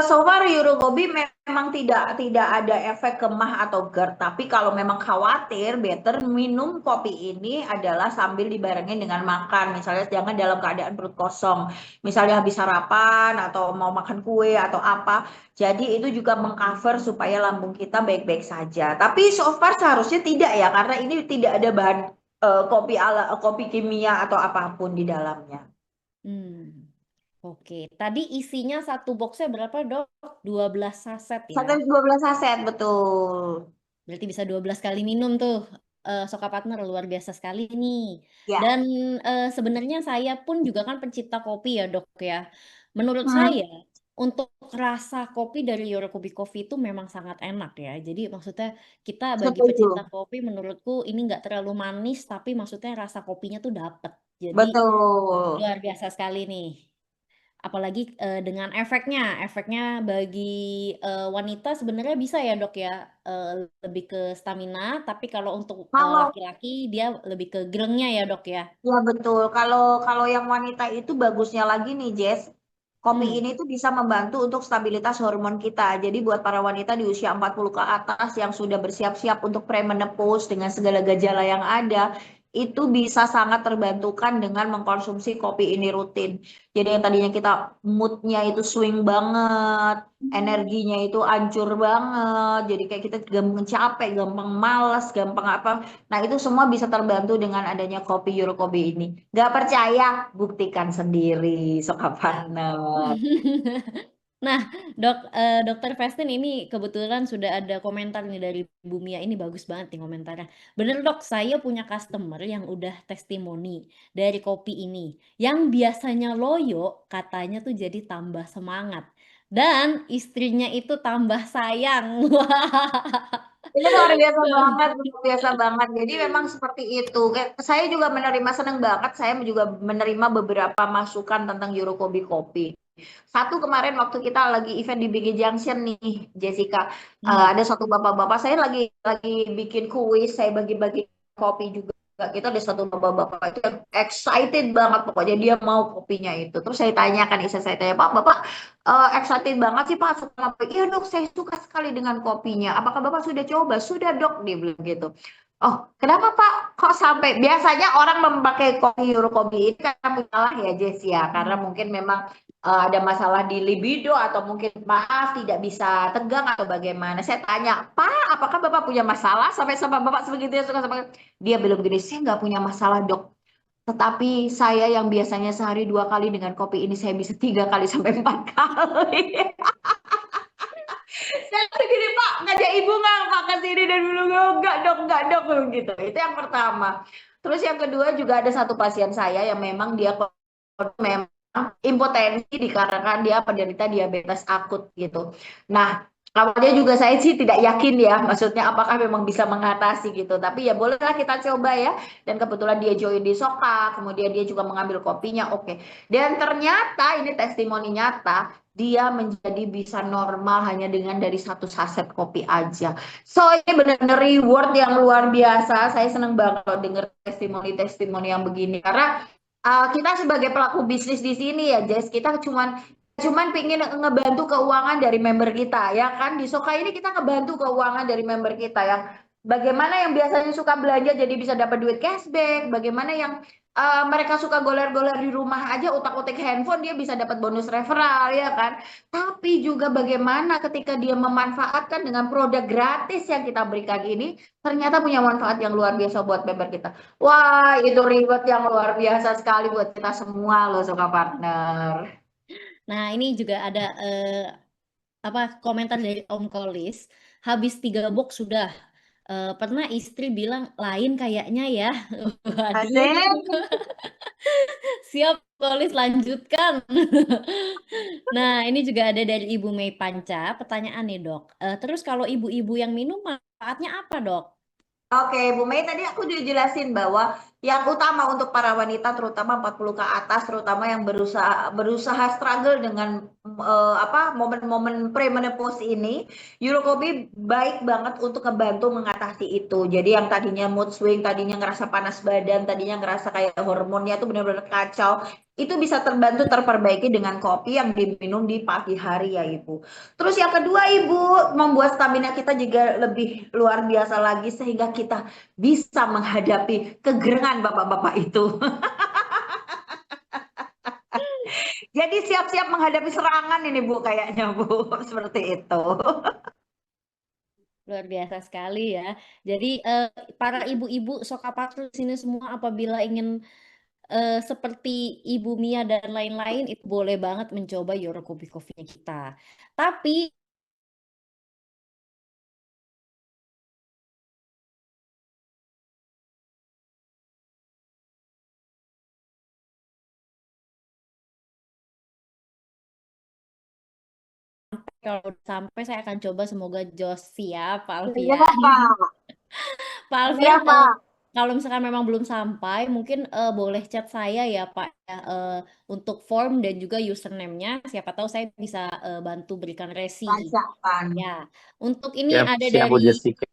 So far Eurogobi memang tidak ada efek kemah atau GERD, tapi kalau memang khawatir, better minum kopi ini adalah sambil dibarengin dengan makan. Misalnya jangan dalam keadaan perut kosong, misalnya habis sarapan atau mau makan kue atau apa. Jadi itu juga mengcover supaya lambung kita baik-baik saja. Tapi so far seharusnya tidak ya, karena ini tidak ada bahan kopi kimia atau apapun di dalamnya. Hmm, oke. Tadi isinya satu boxnya berapa, Dok? 12 saset ya. 12 saset betul. Berarti bisa 12 kali minum tuh. Soka Partner luar biasa sekali nih. Ya. Dan sebenarnya saya pun juga kan pencinta kopi ya, Dok ya. Menurut Hmm. saya Untuk rasa kopi dari Eurokopi Coffee itu memang sangat enak ya. Jadi maksudnya kita bagi Setuju. pecinta kopi menurutku ini nggak terlalu manis, tapi maksudnya rasa kopinya tuh dapet. Jadi Betul. luar biasa sekali nih. Apalagi dengan efeknya bagi wanita sebenarnya bisa ya dok ya, lebih ke stamina. Tapi kalau untuk Kalau laki-laki dia lebih ke gerengnya ya dok ya. Ya betul. Kalau kalau yang wanita itu bagusnya lagi nih, Jess. Kopi Hmm. ini tuh bisa membantu untuk stabilitas hormon kita. Jadi buat para wanita di usia 40 ke atas yang sudah bersiap-siap untuk premenopause dengan segala gejala yang ada, itu bisa sangat terbantukan dengan mengkonsumsi kopi ini rutin. Jadi yang tadinya kita moodnya itu swing banget, energinya itu hancur banget, jadi kayak kita gampang capek, gampang malas, gampang apa. Nah, itu semua bisa terbantu dengan adanya kopi Eurokopi ini. Gak percaya? Buktikan sendiri, Soka Partner. Nah, Dokter Vestin ini kebetulan sudah ada komentar nih dari Bu Mia, ini bagus banget nih komentarnya. Bener Dok, saya punya customer yang udah testimoni dari kopi ini. Yang biasanya loyo, katanya tuh jadi tambah semangat. Dan istrinya itu tambah sayang. Wah. Ini luar biasa banget, luar biasa banget. Jadi memang seperti itu. Saya juga menerima, senang banget. Saya juga menerima beberapa masukan tentang Eurokopi kopi. Satu kemarin waktu kita lagi event di BG Junction nih, Jessica, Hmm. ada satu bapak-bapak, saya lagi bikin kuis, saya bagi-bagi kopi juga. Kita ada satu bapak-bapak itu yang excited banget, pokoknya dia mau kopinya itu. Terus saya tanyakan, saya tanya, Pak, Bapak excited banget sih Pak suka kopi. Iya dok, saya suka sekali dengan kopinya. Apakah Bapak sudah coba? Sudah dok, dia bilang gitu. Oh, kenapa Pak? Kok sampai biasanya orang memakai kopi Eurokopi ini karena masalah ya Jess ya, karena Hmm. mungkin memang ada masalah di libido atau mungkin maaf tidak bisa tegang atau bagaimana. Saya tanya, Pak, apakah Bapak punya masalah sampai sama Bapak sebegitu ya suka sama dia bilang begini, saya nggak punya masalah dok. Tetapi saya yang biasanya sehari 2 kali dengan kopi ini saya bisa 3 kali sampai 4 kali. Saya gini Pak, ngajak ibu nggak Pak ke sini dan bilang enggak dok gitu. Itu yang pertama. Terus yang kedua juga ada satu pasien saya yang memang dia memang impotensi dikarenakan dia penderita diabetes akut gitu. Nah, awalnya juga saya sih tidak yakin ya, maksudnya apakah memang bisa mengatasi gitu. Tapi ya bolehlah kita coba ya. Dan kebetulan dia join di Soka, kemudian dia juga mengambil kopinya, oke. Dan ternyata ini testimoni nyata, dia menjadi bisa normal hanya dengan dari satu saset kopi aja. So ini benar-benar reward yang luar biasa. Saya senang banget kalau dengar testimoni-testimoni yang begini karena kita sebagai pelaku bisnis di sini ya, Jess, kita cuman pingin ngebantu keuangan dari member kita, ya kan? Di Soka ini kita ngebantu keuangan dari member kita yang bagaimana yang biasanya suka belanja jadi bisa dapat duit cashback, bagaimana yang mereka suka goler-goler di rumah aja utak-utik handphone dia bisa dapat bonus referral, ya kan? Tapi juga bagaimana ketika dia memanfaatkan dengan produk gratis yang kita berikan ini, ternyata punya manfaat yang luar biasa buat member kita. Wah, itu reward yang luar biasa sekali buat kita semua loh, Soka Partner. Nah, ini juga ada apa komentar dari Om Kolis. Habis 3 box sudah. Pernah istri bilang lain kayaknya ya. Waduh. Asik. Siap, Kolis lanjutkan. Nah, ini juga ada dari Ibu Mei Panca. Pertanyaan nih, Dok. Terus kalau ibu-ibu yang minum manfaatnya apa, Dok? Oke, Bu Mei tadi aku udah jelasin bahwa yang utama untuk para wanita terutama 40 ke atas terutama yang berusaha berusaha struggle dengan apa momen-momen premenopause ini, Eurokopi baik banget untuk ngebantu mengatasi itu. Jadi yang tadinya mood swing, tadinya ngerasa panas badan, tadinya ngerasa kayak hormonnya tuh benar-benar kacau, itu bisa terbantu terperbaiki dengan kopi yang diminum di pagi hari ya Ibu. Terus yang kedua Ibu, membuat stamina kita juga lebih luar biasa lagi sehingga kita bisa menghadapi kegerangan bapak-bapak itu. Jadi siap-siap menghadapi serangan ini Bu kayaknya Bu, seperti itu. Luar biasa sekali ya. Jadi para ibu-ibu Sokapatu di sini semua apabila ingin seperti Ibu Mia dan lain-lain itu boleh banget mencoba Eurokopi Coffee kita. Tapi kalau udah sampai saya akan coba, semoga jos. Siap, Pak Iya, Alfian. Pak. Pak Iya, Alfian, Pak. kalau misalkan memang belum sampai, mungkin boleh chat saya ya Pak ya, untuk form dan juga username-nya. Siapa tahu saya bisa bantu berikan resi. Bacakan. Ya, untuk ini Siap, ada siap dari Bu Jessica.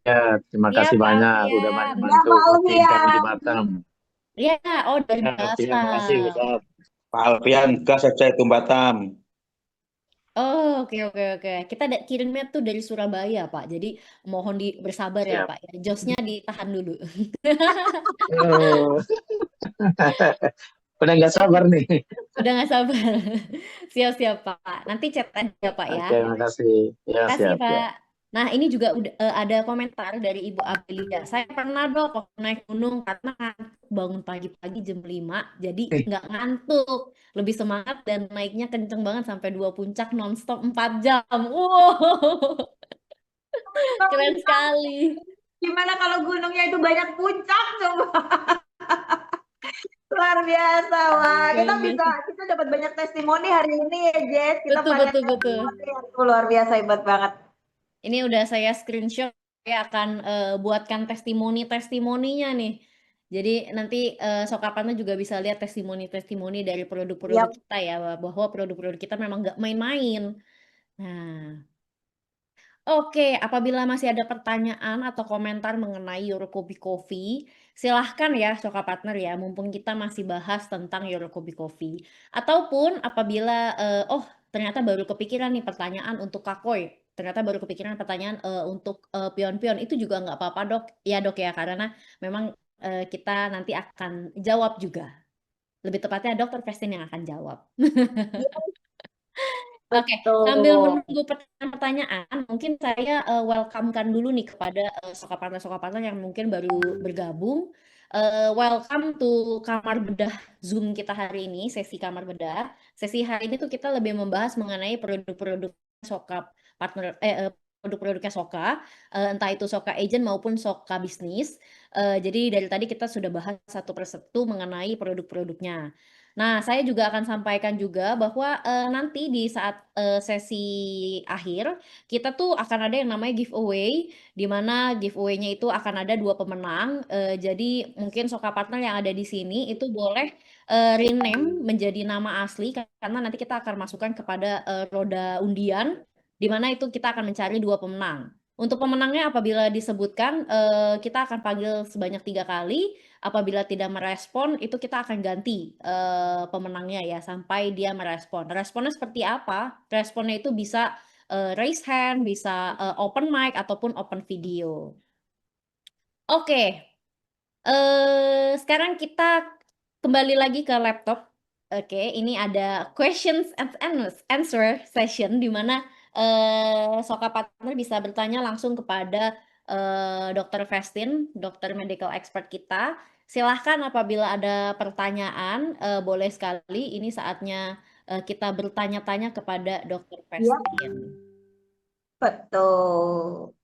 Terima siap kasih Pak banyak udah banyak Alfian. Iya, bantu Pak tim kami di Alfian. Batam. Ya, oh dari Ya, terima kasih Batam. Ustaz. Pak Alfian, gas aja itu Batam. Oh, oke oke oke. Kita kirimnya tuh dari Surabaya, Pak. Jadi mohon bersabar ya, Siap. Pak ya. Josnya ditahan dulu. Oh. Udah nggak sabar nih. Udah nggak sabar. Siap-siap, Pak. Nanti chat aja, Pak ya. Oke, makasih. Ya, Kasih, siap, siap. Pak. Nah, ini juga udah ada komentar dari Ibu Abelia. Saya pernah dok waktu naik gunung karena ngantuk bangun pagi-pagi jam 5, jadi nggak ngantuk. Lebih semangat dan naiknya kenceng banget sampai 2 puncak nonstop 4 jam. Wow, keren sekali. Gimana kalau gunungnya itu banyak puncak coba? Luar biasa, wah. Luar biasa. Kita dapat banyak testimoni hari ini ya, Jess. Kita Betul, banyak betul, betul. testimoni. Luar biasa, hebat banget. Ini udah saya screenshot, saya akan buatkan testimoninya nih. Jadi nanti Sokapannya juga bisa lihat testimoni-testimoni dari produk-produk Yap. kita ya, bahwa produk-produk kita memang nggak main-main. Nah, oke, apabila masih ada pertanyaan atau komentar mengenai Eurokopi Coffee, silahkan ya Soka Partner ya, mumpung kita masih bahas tentang Eurokopi Coffee. Ataupun apabila, oh ternyata baru kepikiran nih pertanyaan untuk Kakoy, ternyata baru kepikiran pertanyaan untuk pion-pion, itu juga nggak apa-apa dok, ya dok ya, karena memang kita nanti akan jawab juga. Lebih tepatnya dokter Festin yang akan jawab. Oke, sambil Betul. menunggu pertanyaan, mungkin saya welcome-kan dulu nih kepada Soka Partner yang mungkin baru bergabung. Welcome to Kamar Bedah Zoom kita hari ini, sesi Kamar Bedah. Sesi hari ini tuh kita lebih membahas mengenai produk-produk Soka Partner, produk-produknya Soka, entah itu Soka Agent maupun Soka Bisnis. Jadi dari tadi kita sudah bahas satu persatu mengenai produk-produknya. Nah, saya juga akan sampaikan juga bahwa nanti di saat sesi akhir, kita tuh akan ada yang namanya giveaway, di mana giveaway-nya itu akan ada 2 pemenang. Jadi mungkin Soka Partner yang ada di sini itu boleh rename menjadi nama asli, karena nanti kita akan masukkan kepada roda undian, di mana itu kita akan mencari 2 pemenang. Untuk pemenangnya apabila disebutkan, kita akan panggil sebanyak 3 kali. Apabila tidak merespon, itu kita akan ganti pemenangnya ya sampai dia merespon. Responnya seperti apa? Responnya itu bisa raise hand, bisa open mic ataupun open video. Oke, sekarang kita kembali lagi ke laptop. Oke, ini ada questions and answer session di mana Soka Partner bisa bertanya langsung kepada Dr. Festin, dokter medical expert kita. Silahkan apabila ada pertanyaan, boleh sekali. Ini saatnya kita bertanya-tanya kepada Dr. Festin. Betul.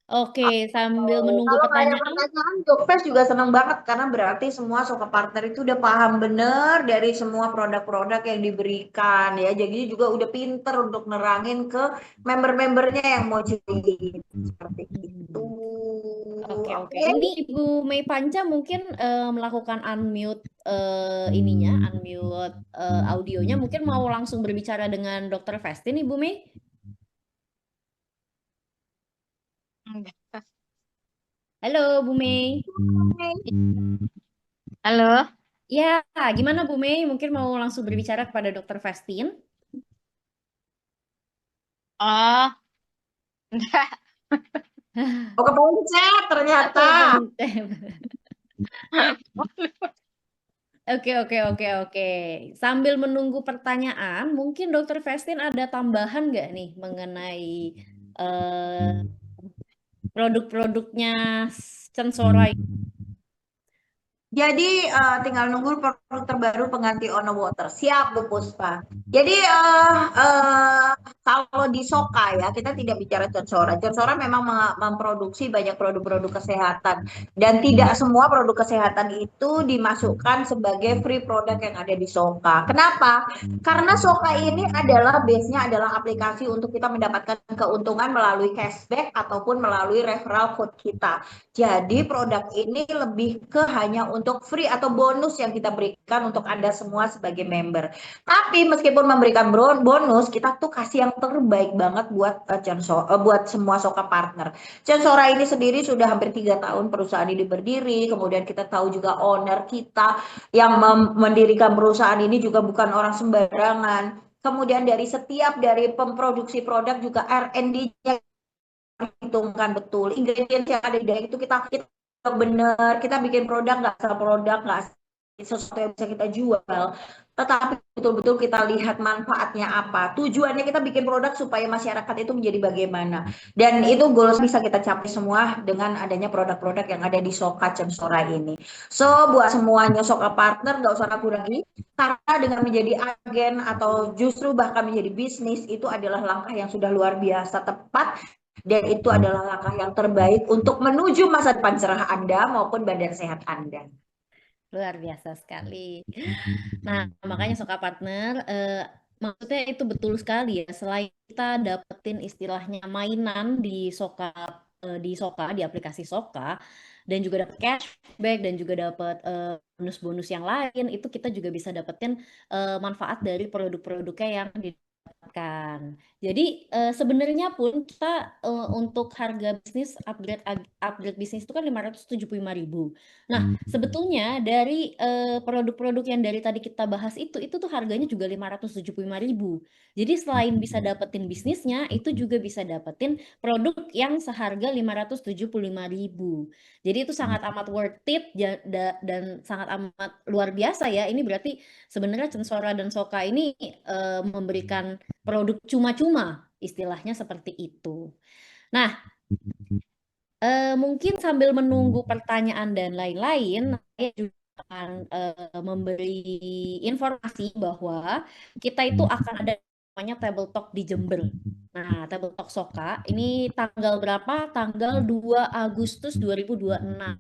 Oke, sambil menunggu Kalau nggak ada pertanyaan. pertanyaan, Dokpes juga senang banget karena berarti semua Soka Partner itu udah paham bener dari semua produk-produk yang diberikan ya. Jadi juga udah pinter untuk nerangin ke member-membernya yang mau join seperti itu. Oke. Ini Ibu Mei Panca mungkin melakukan unmute unmute audionya. Mungkin mau langsung berbicara dengan Dr. Festin, Ibu Mei? Halo, Bu Mei. Halo. Ya, gimana Bu Mei? Mungkin mau langsung berbicara kepada Dr. Festin? Oh, enggak. Oh, kepencet ternyata. Oke. Sambil menunggu pertanyaan, mungkin Dr. Festin ada tambahan nggak nih mengenai produk-produknya Sensora? Jadi tinggal nunggu produk terbaru pengganti Ono Water. Siap Bu Puspa. Jadi kalau kalau di Soka ya, kita tidak bicara Censora. Censora memang memproduksi banyak produk-produk kesehatan dan tidak semua produk kesehatan itu dimasukkan sebagai free product yang ada di Soka. Kenapa? Karena Soka ini adalah base-nya adalah aplikasi untuk kita mendapatkan keuntungan melalui cashback ataupun melalui referral code kita. Jadi produk ini lebih ke hanya untuk free atau bonus yang kita berikan untuk Anda semua sebagai member. Tapi meskipun memberikan bonus, kita tuh kasih yang terbaik banget buat buat semua Soka partner. Censora ini sendiri sudah hampir 3 tahun perusahaan ini berdiri. Kemudian kita tahu juga owner kita yang mendirikan perusahaan ini juga bukan orang sembarangan. Kemudian dari pemproduksi produk juga R&D-nya hitungkan betul. Ingredients yang ada di dalam itu kita benar, kita bikin produk nggak asal produk, nggak sesuatu yang bisa kita jual, tetapi betul-betul kita lihat manfaatnya apa, tujuannya kita bikin produk supaya masyarakat itu menjadi bagaimana, dan itu goals bisa kita capai semua dengan adanya produk-produk yang ada di Soka Censora ini. So buat semuanya Soka partner nggak usah ragu lagi, karena dengan menjadi agen atau justru bahkan menjadi bisnis itu adalah langkah yang sudah luar biasa tepat. Dan itu adalah langkah yang terbaik untuk menuju masa depan cerah Anda maupun badan sehat Anda. Luar biasa sekali. Nah, makanya Soka Partner, maksudnya itu betul sekali ya. Selain kita dapetin istilahnya mainan di Soka, di aplikasi Soka, dan juga dapat cashback dan juga dapat bonus-bonus yang lain, itu kita juga bisa dapetin manfaat dari produk-produknya yang didapatkan. Jadi sebenarnya pun kita untuk harga bisnis upgrade bisnis itu kan 575.000. Nah, sebetulnya dari produk-produk yang dari tadi kita bahas itu tuh harganya juga 575.000. Jadi selain bisa dapetin bisnisnya, itu juga bisa dapetin produk yang seharga 575.000. Jadi itu sangat amat worth it dan sangat amat luar biasa ya. Ini berarti sebenarnya Censora dan Soka ini memberikan produk cuma-cuma, istilahnya seperti itu. Nah, mungkin sambil menunggu pertanyaan dan lain-lain, saya juga akan memberi informasi bahwa kita itu akan ada namanya Table Talk di Jember. Nah, Table Talk Soka ini tanggal berapa? Tanggal 2 Agustus 2026.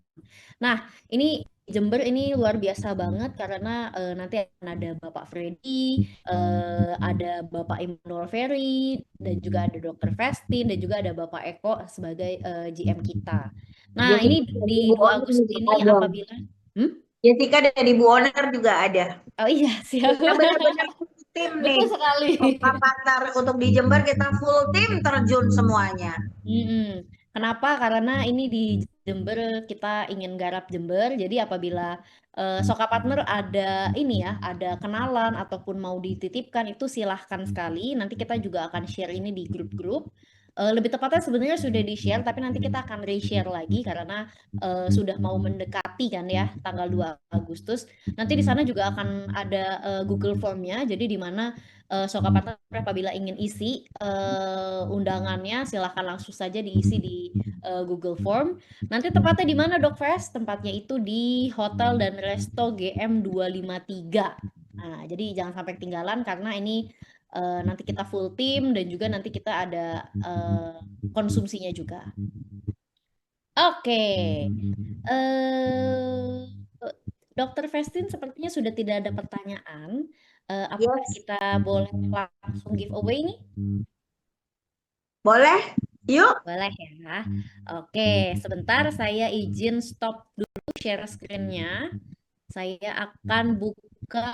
Nah, ini Jember ini luar biasa banget karena nanti akan ada Bapak Freddy, ada Bapak Immanuel Ferry, dan juga ada Dr. Festin, dan juga ada Bapak Eko sebagai GM kita. Nah, ini di 2 Agustus ini apabila... Jessica dari Bu Owner juga ada. Oh iya, siap. Kita benar-benar tim nih. Betul sekali. Partner untuk di Jember kita full tim terjun semuanya. Kenapa? Karena ini di Jember kita ingin garap Jember. Jadi apabila Soka Partner ada ini ya, ada kenalan ataupun mau dititipkan itu silahkan sekali. Nanti kita juga akan share ini di grup-grup. Lebih tepatnya sebenarnya sudah di-share, tapi nanti kita akan re-share lagi karena sudah mau mendekati kan ya tanggal 2 Agustus. Nanti di sana juga akan ada Google Form-nya. Jadi di mana Soka Partner apabila ingin isi undangannya silahkan langsung saja diisi di Google Form. Nanti tempatnya di mana Dok Fest? Tempatnya itu di Hotel dan Resto GM 253. Nah, jadi jangan sampai ketinggalan karena ini nanti kita full tim dan juga nanti kita ada konsumsinya juga. Oke. Dr. Festin sepertinya sudah tidak ada pertanyaan. Apakah kita boleh langsung giveaway nih? Boleh? Yuk. Boleh ya. Oke, sebentar saya izin stop dulu share screen-nya. Saya akan buka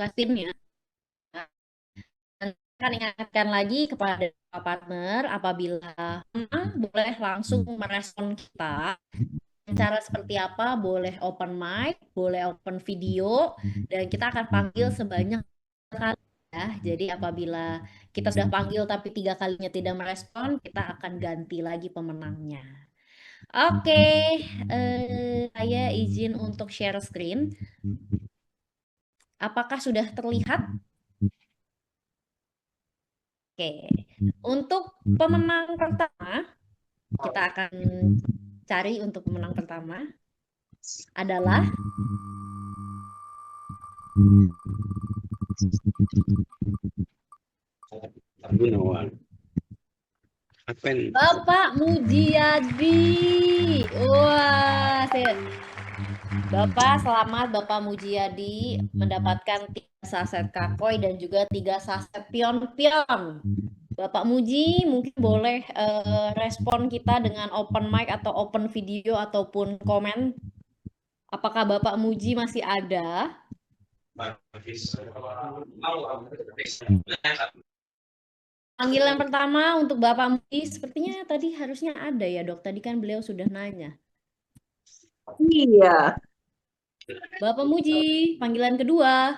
screen-nya. Akan ingatkan lagi kepada partner apabila boleh langsung merespon kita. Cara seperti apa? Boleh open mic, boleh open video, dan kita akan panggil sebanyak kali ya. Jadi apabila kita sudah panggil tapi 3 kalinya tidak merespon, kita akan ganti lagi pemenangnya. Oke, saya izin untuk share screen. Apakah sudah terlihat? Oke, untuk pemenang pertama, kita akan cari untuk pemenang pertama adalah Bapak Mujiyadi. Wah, Bapak selamat Bapak Mujiyadi mendapatkan 3 saset kakoi dan juga 3 saset pion-pion. Bapak Muji mungkin boleh respon kita dengan open mic atau open video ataupun komen. Apakah Bapak Muji masih ada? Panggilan pertama untuk Bapak Muji sepertinya tadi harusnya ada ya dok. Tadi kan beliau sudah nanya. Iya. Bapak Muji, panggilan kedua.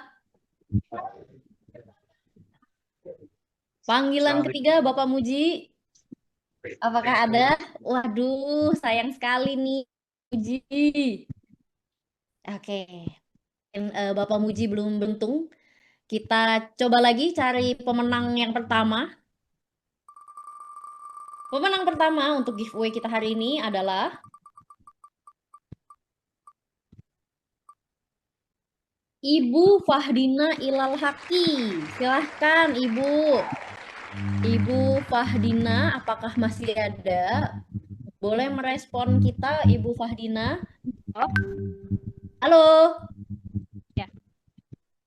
Panggilan ketiga Bapak Muji. Apakah ada? Waduh, sayang sekali nih Muji. Oke. Bapak Muji belum beruntung. Kita coba lagi cari pemenang yang pertama. Pemenang pertama untuk giveaway kita hari ini adalah Ibu Fahdina Ilal Haki. Silahkan Ibu. Ibu Fahdina, apakah masih ada? Boleh merespon kita Ibu Fahdina? Oh. Halo. Ya.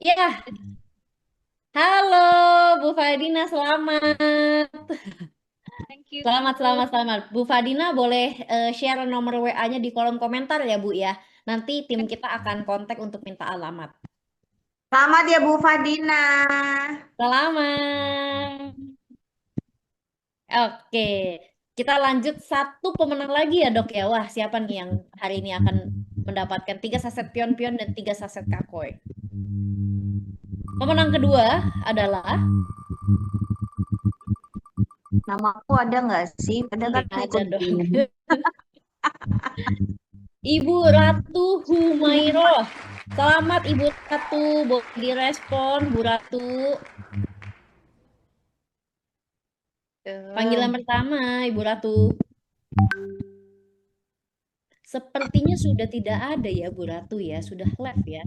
Ya. Halo Bu Fahdina, selamat. Thank you. Selamat. Bu Fahdina boleh share nomor WA-nya di kolom komentar ya Bu ya. Nanti tim kita akan kontak untuk minta alamat. Selamat ya Bu Fahdina. Selamat. Oke, kita lanjut satu pemenang lagi ya dok ya. Wah, siapa nih yang hari ini akan mendapatkan 3 saset pion-pion dan 3 saset kakoi? Pemenang kedua adalah Nama aku ada nggak sih? Ada kan ada ikut dong. ini. Ibu Ratu Humairoh. Selamat Ibu Ratu, boleh direspon Bu Ratu. Panggilan pertama Ibu Ratu. Sepertinya sudah tidak ada ya Bu Ratu ya, sudah left ya.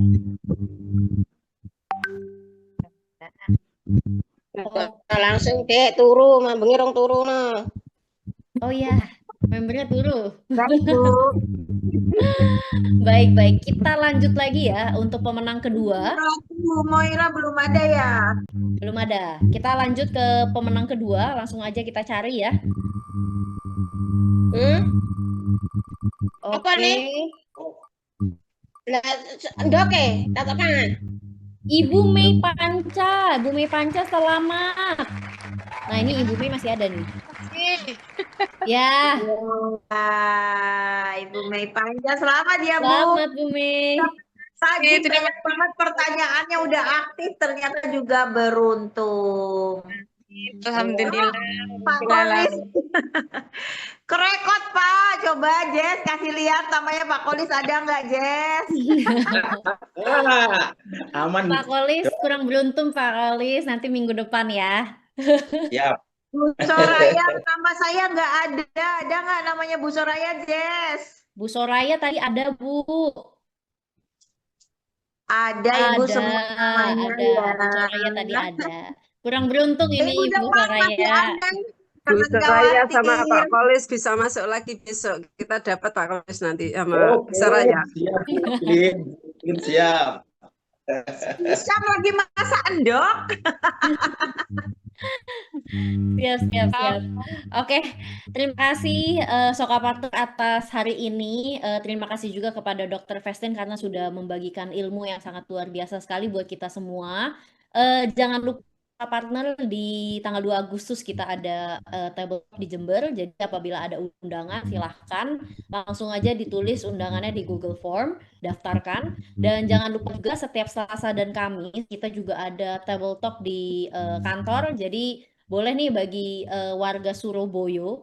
Langsung dek turu, mambengi rong turu no. Oh ya, membernya turu. Baik Bu. Baik. Kita lanjut lagi ya untuk pemenang kedua. Bu Moira belum ada ya? Belum ada. Kita lanjut ke pemenang kedua. Langsung aja kita cari ya. Apa Oke. nih? Lah, ndoke, tak apa? Ibu Mei Panca. Bu Mei Panca selamat. Nah ini Ibu Mei masih ada nih. Ya. Ibu Mei Panca, selamat ya Bu. Selamat Bu Mei. Saji banyak banget pertanyaannya udah aktif, ternyata juga beruntung. Alhamdulillah. Pak Kolis. Kerekot Pak, coba Jess kasih lihat namanya Pak Kolis ada nggak Jess? Aman. Pak Kolis kurang beruntung Pak Kolis. Nanti minggu depan ya. Siap. Bu Soraya, nama saya nggak ada. Ada nggak namanya Bu Soraya Jess? Bu Soraya tadi ada Bu. Ada Ibu semua namanya Ada. ya. Bu Soraya tadi ada. Kurang beruntung ini udah Bu Pak, masih Soraya. ada. Bu Jangan Soraya sama khawatir. Pak Kolis bisa masuk lagi besok. Kita dapat Pak Kolis nanti sama Bu Soraya. Siap. Siap. Sam lagi masak endok. Siap. Oke, terima kasih Sokapartur atas hari ini. Terima kasih juga kepada Dr. Festin karena sudah membagikan ilmu yang sangat luar biasa sekali buat kita semua. Jangan lupa partner di tanggal 2 Agustus kita ada table talk di Jember. Jadi apabila ada undangan silahkan langsung aja ditulis undangannya di Google Form, daftarkan. Dan jangan lupa juga setiap Selasa dan Kamis kita juga ada table talk di kantor. Jadi boleh nih bagi warga Surabaya